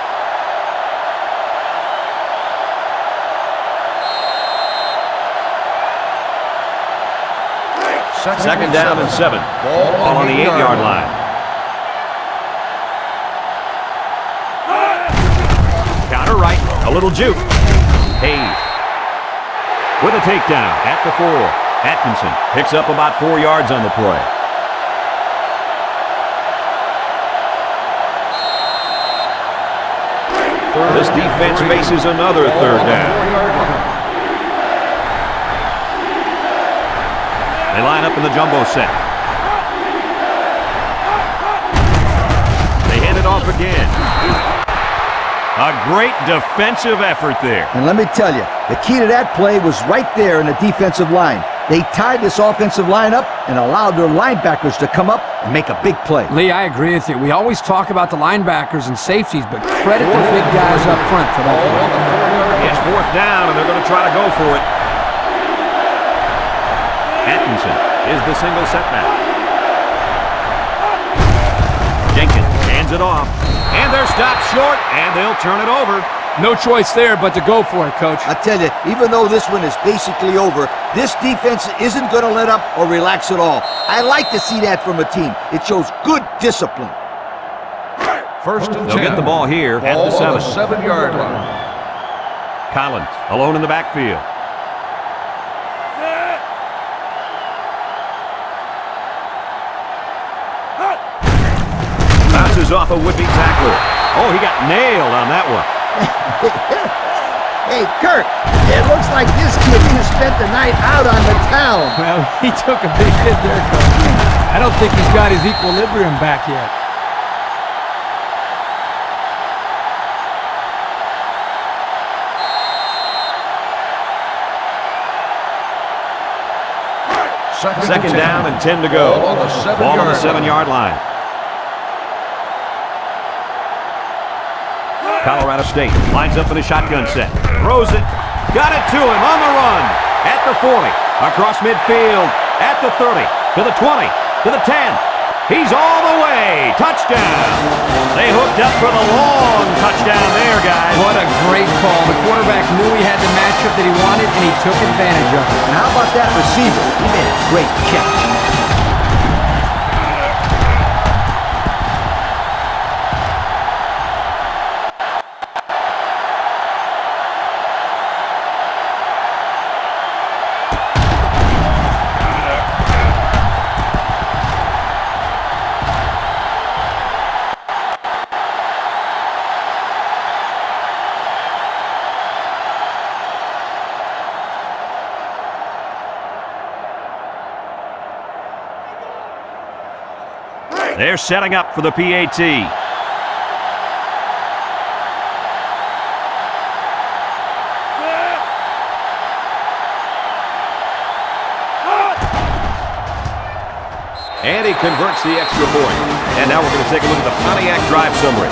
Second down and 7. Ball on the 8-yard line. Counter right. A little juke. Hayes with a takedown at the 4. Atkinson picks up about 4 yards on the play. This defense faces another 3rd down. They line up in the jumbo set. They hand it off again. A great defensive effort there. And let me tell you, the key to that play was right there in the defensive line. They tied this offensive line up and allowed their linebackers to come up and make a big play. Lee, I agree with you. We always talk about the linebackers and safeties, but credit the big guys up front for that play. It's fourth down, and they're going to try to go for it. Atkinson is the single setback. Jenkins hands it off, and they're stopped short, and they'll turn it over. No choice there but to go for it, Coach. I tell you, even though this one is basically over, this defense isn't going to let up or relax at all. I like to see that from a team. It shows good discipline. First and 10. They'll get the ball here at the 7. 7-yard line. Collins alone in the backfield. Bounces off a would-be tackler. Oh, he got nailed on that one. Hey, Kirk, it looks like this kid just spent the night out on the town. Well, he took a big hit there, Coach. I don't think he's got his equilibrium back yet. Second down and 10 to go. Ball on the 7-yard line. Colorado State lines up in a shotgun set. Throws it. Got it to him on the run. At the 40. Across midfield. At the 30. To the 20. To the 10. He's all the way. Touchdown. They hooked up for the long touchdown there, guys. What a great call. The quarterback knew he had the matchup that he wanted, and he took advantage of it. And how about that receiver? He made a great catch. They're setting up for the PAT. And he converts the extra point. And now we're going to take a look at the Pontiac drive summary.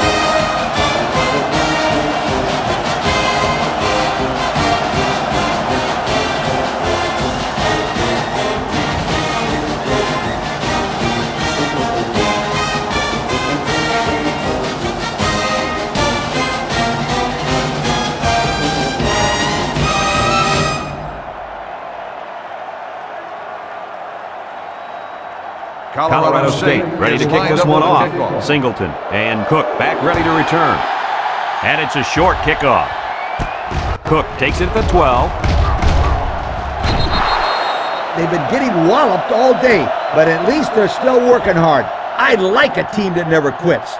Colorado State ready to kick this one off. Singleton and Cook back ready to return. And it's a short kickoff. Cook takes it at the 12. They've been getting walloped all day, but at least they're still working hard. I like a team that never quits.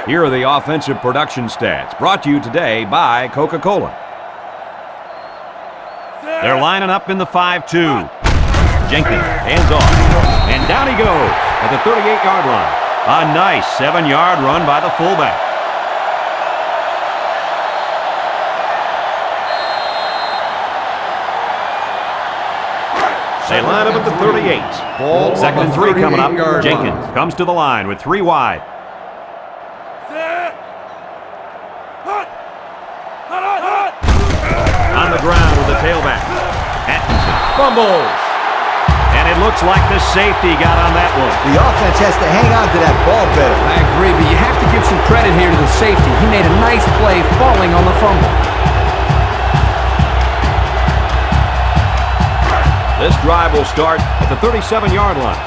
Here are the offensive production stats, brought to you today by Coca-Cola. They're lining up in the 5-2. Jenkins hands off, and down he goes at the 38-yard line. A nice 7-yard run by the fullback. They line up at the 38. Second and 3 coming up. Jenkins comes to the line with 3 wide. On the ground with the tailback. Atkinson fumbles. And it looks like the safety got on that one. The offense has to hang on to that ball better. I agree, but you have to give some credit here to the safety. He made a nice play falling on the fumble. This drive will start at the 37-yard line.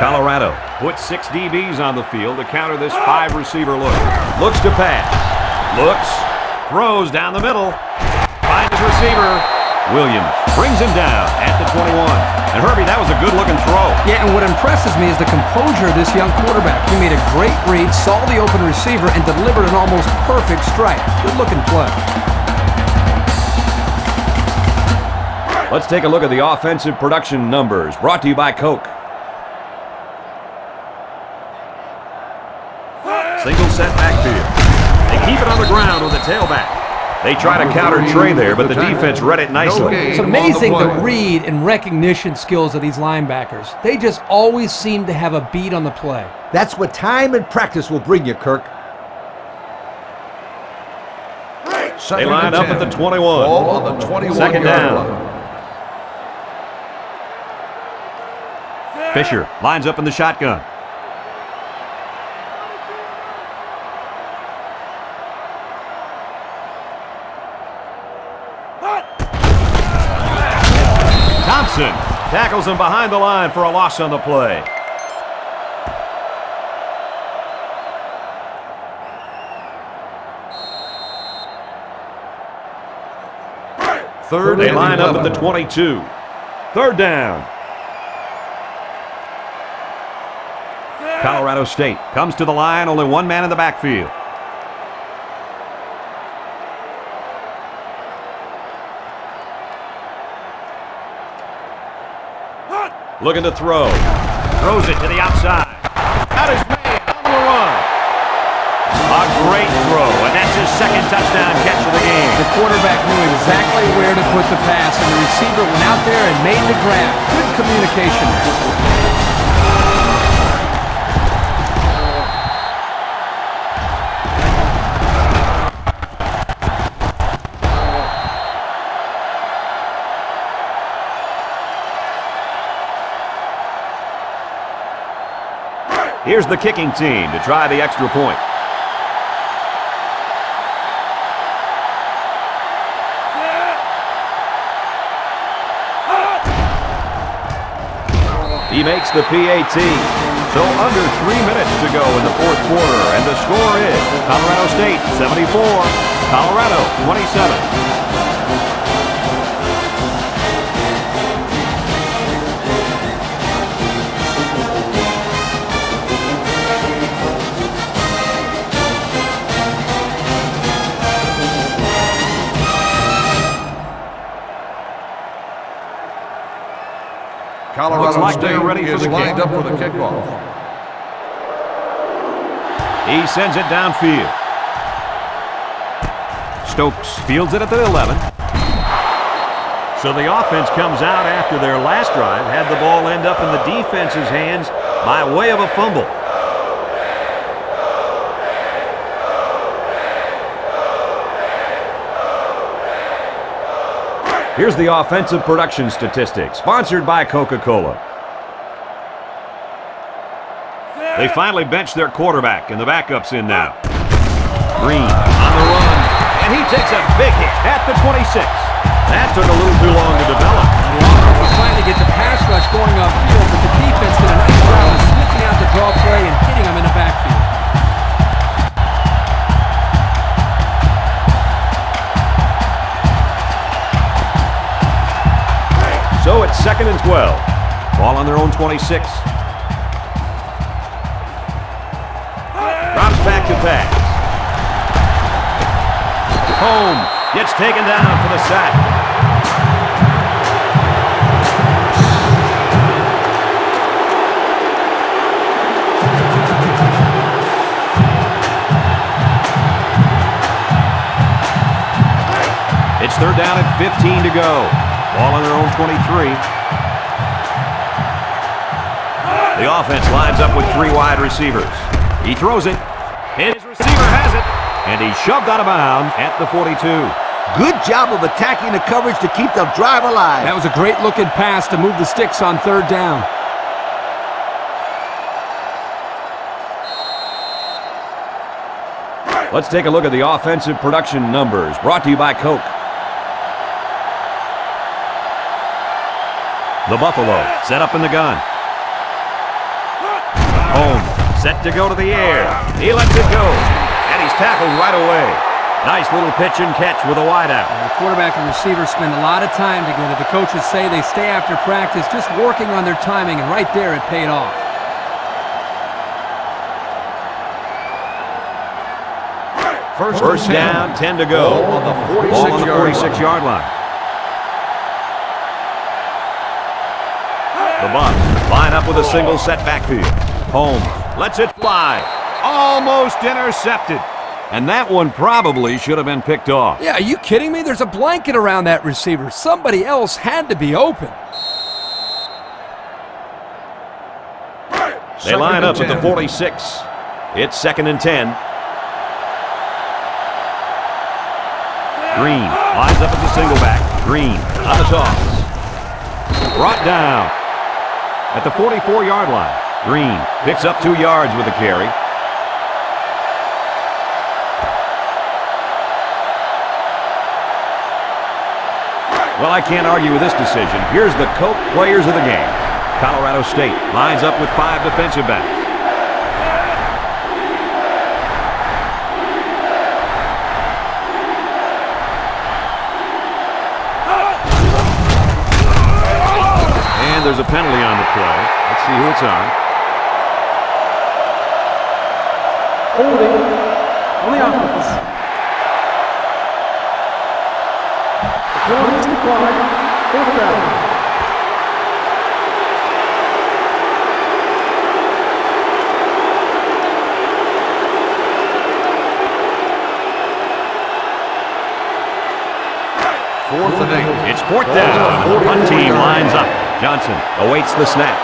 Colorado puts 6 DBs on the field to counter this 5-receiver look. Looks to pass. Looks. Throws down the middle. Finds his receiver. Williams brings him down at the 21. And Herbie, that was a good-looking throw. Yeah, and what impresses me is the composure of this young quarterback. He made a great read, saw the open receiver, and delivered an almost perfect strike. Good-looking play. Let's take a look at the offensive production numbers, brought to you by Coke. Single set backfield. They keep it on the ground with the tailback. They try to counter Trey there, but the defense read it nicely. It's amazing the read and recognition skills of these linebackers. They just always seem to have a beat on the play. That's what time and practice will bring you, Kirk. They line up at the 21. Ball on the 21 Second down. line. Fisher lines up in the shotgun. Thompson tackles him behind the line for a loss on the play. They line up at the 22. Third down. Colorado State comes to the line, only one man in the backfield. Looking to throw. Throws it to the outside. Out is made on the run. A great throw, and that's his second touchdown catch of the game. The quarterback knew exactly where to put the pass, and the receiver went out there and made the grab. Good communication there. Here's the kicking team to try the extra point. He makes the PAT. So under 3 minutes to go in the fourth quarter, and the score is Colorado State 74, Colorado 27. Colorado Looks like State they're ready for is the lined kick. up for the kickoff. He sends it downfield. Stokes fields it at the 11. So the offense comes out after their last drive, had the ball end up in the defense's hands by way of a fumble. Here's the offensive production statistics, sponsored by Coca-Cola. They finally benched their quarterback, and the backup's in now. Green on the run, and he takes a big hit at the 26. That took a little too long to develop. The offense was trying to get the pass rush going upfield, but the defense did a nice job of sniffing out the draw play and hitting him in the backfield. So it's 2nd and 12. Ball on their own 26. Drops back to pass. Home gets taken down for the sack. It's third down at 15 to go. Ball on their own 23. The offense lines up with 3 wide receivers. He throws it. His receiver has it. And he's shoved out of bounds at the 42. Good job of attacking the coverage to keep the drive alive. That was a great looking pass to move the sticks on third down. Let's take a look at the offensive production numbers, brought to you by Coke. The Buffalo set up in the gun. Holmes set to go to the air. He lets it go, and he's tackled right away. Nice little pitch and catch with a wideout. The quarterback and receiver spend a lot of time together. The coaches say they stay after practice just working on their timing, and right there it paid off. First down, 10 to go. Ball on the Ball on the 46-yard 46-yard line. Buffs line up with a single set backfield. Holmes lets it fly. Almost intercepted. And that one probably should have been picked off. Yeah, are you kidding me? There's a blanket around that receiver. Somebody else had to be open. They line up at the 46. It's 2nd and 10. Green lines up at the single back. Green on the toss. Brought down at the 44-yard line. Green picks up 2 yards with the carry. Well, I can't argue with this decision. Here's the Coke players of the game. Colorado State lines up with 5 defensive backs. And there's a penalty on the play. Let's see who it's on. Holding on the offense. The penalty is declined. 4th down. Fourth and 8. It's 4th down. The punt team lines up. Johnson awaits the snap.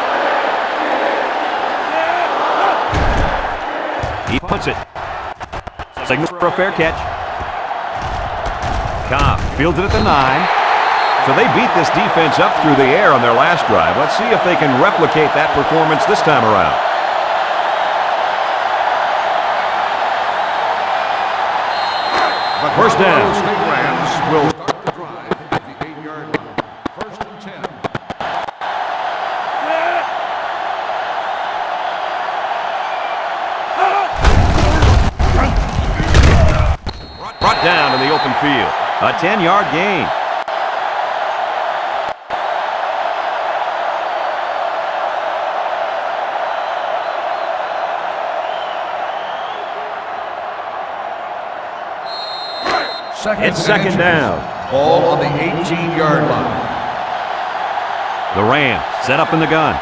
He punts it. Signals for a fair catch. Cobb fields it at the 9. So they beat this defense up through the air on their last drive. Let's see if they can replicate that performance this time around. The First down. Colorado State Rams will start the drive at the 8-yard line. 1st and 10. Brought down in the open field. A 10-yard gain. It's 2nd down. Ball on the 18-yard line. The Rams set up in the gun.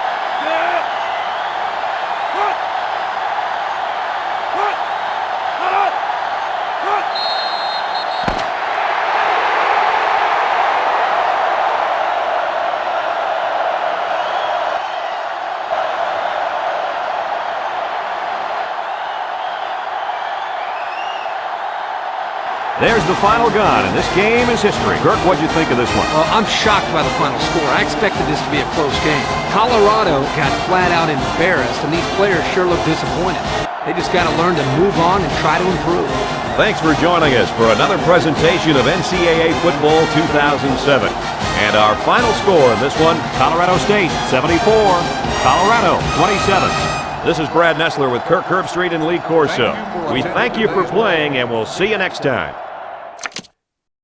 There's the final gun, and this game is history. Kirk, what'd you think of this one? Well, I'm shocked by the final score. I expected this to be a close game. Colorado got flat out embarrassed, and these players sure look disappointed. They just got to learn to move on and try to improve. Thanks for joining us for another presentation of NCAA Football 2007. And our final score in this one, Colorado State 74, Colorado 27. This is Brad Nessler with Kirk Herbstreit and Lee Corso. We thank you for playing, and we'll see you next time.